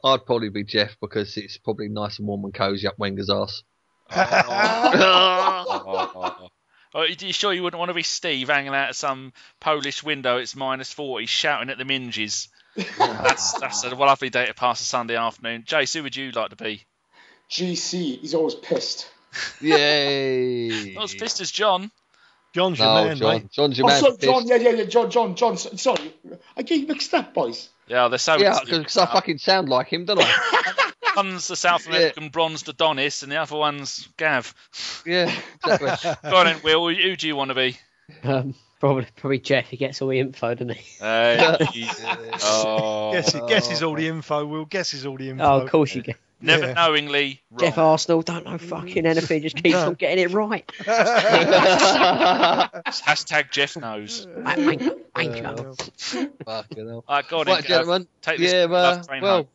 Speaker 1: I'd probably be Geoff because it's probably nice and warm and cosy up Wenger's arse.
Speaker 2: Are you sure you wouldn't want to be Steve hanging out at some Polish window? It's -40, shouting at the minges. That's a lovely day to pass a Sunday afternoon. Jace, who would you like to be?
Speaker 4: GC, he's always pissed.
Speaker 1: Yay!
Speaker 2: Not as pissed as John.
Speaker 3: John's your man, mate.
Speaker 1: John's your man.
Speaker 4: Sorry, John, yeah, John. Sorry, I get you mixed up, boys.
Speaker 2: Yeah, they're so.
Speaker 1: Yeah, because I fucking sound like him, don't I?
Speaker 2: One's the South American bronze Adonis, and the other one's Gav.
Speaker 1: Yeah, exactly.
Speaker 2: Go on then, Will. Who do you want to be?
Speaker 5: Probably Geoff. He gets all the info, doesn't he?
Speaker 3: Guesses all the info. Will guesses all the info.
Speaker 5: Oh, of course you get.
Speaker 2: Never knowingly wrong.
Speaker 5: Geoff Arsenal don't know fucking anything. Just keeps on getting it right.
Speaker 2: Hashtag Geoff knows.
Speaker 5: I know.
Speaker 1: Fucking hell.
Speaker 2: Right, go on,
Speaker 1: right, gentlemen.
Speaker 2: Take this home.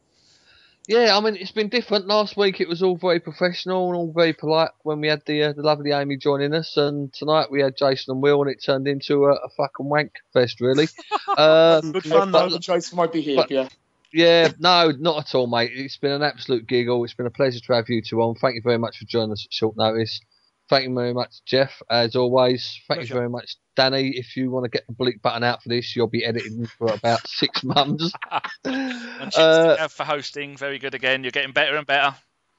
Speaker 1: Yeah, I mean, it's been different. Last week it was all very professional and all very polite when we had the lovely Amy joining us, and tonight we had Jason and Will, and it turned into a fucking wank fest, really.
Speaker 3: Good fun, though.
Speaker 4: Apologise for my behaviour.
Speaker 1: Yeah, no, not at all, mate. It's been an absolute giggle. It's been a pleasure to have you two on. Thank you very much for joining us at short notice. Thank you very much, Geoff, as always. Thank you very much, Danny. If you want to get the bleep button out for this, you'll be editing for about 6 months.
Speaker 2: And cheers for hosting. Very good again. You're getting better and better.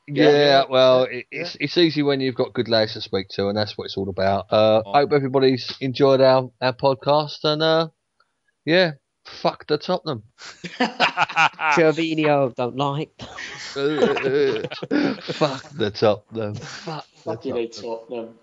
Speaker 1: Yeah, well, it's easy when you've got good lads to speak to, and that's what it's all about. I hope everybody's enjoyed our podcast, and fuck the Tottenham.
Speaker 5: Gervinho don't like.
Speaker 1: Fuck the Tottenham. Fuck the
Speaker 4: Tottenham.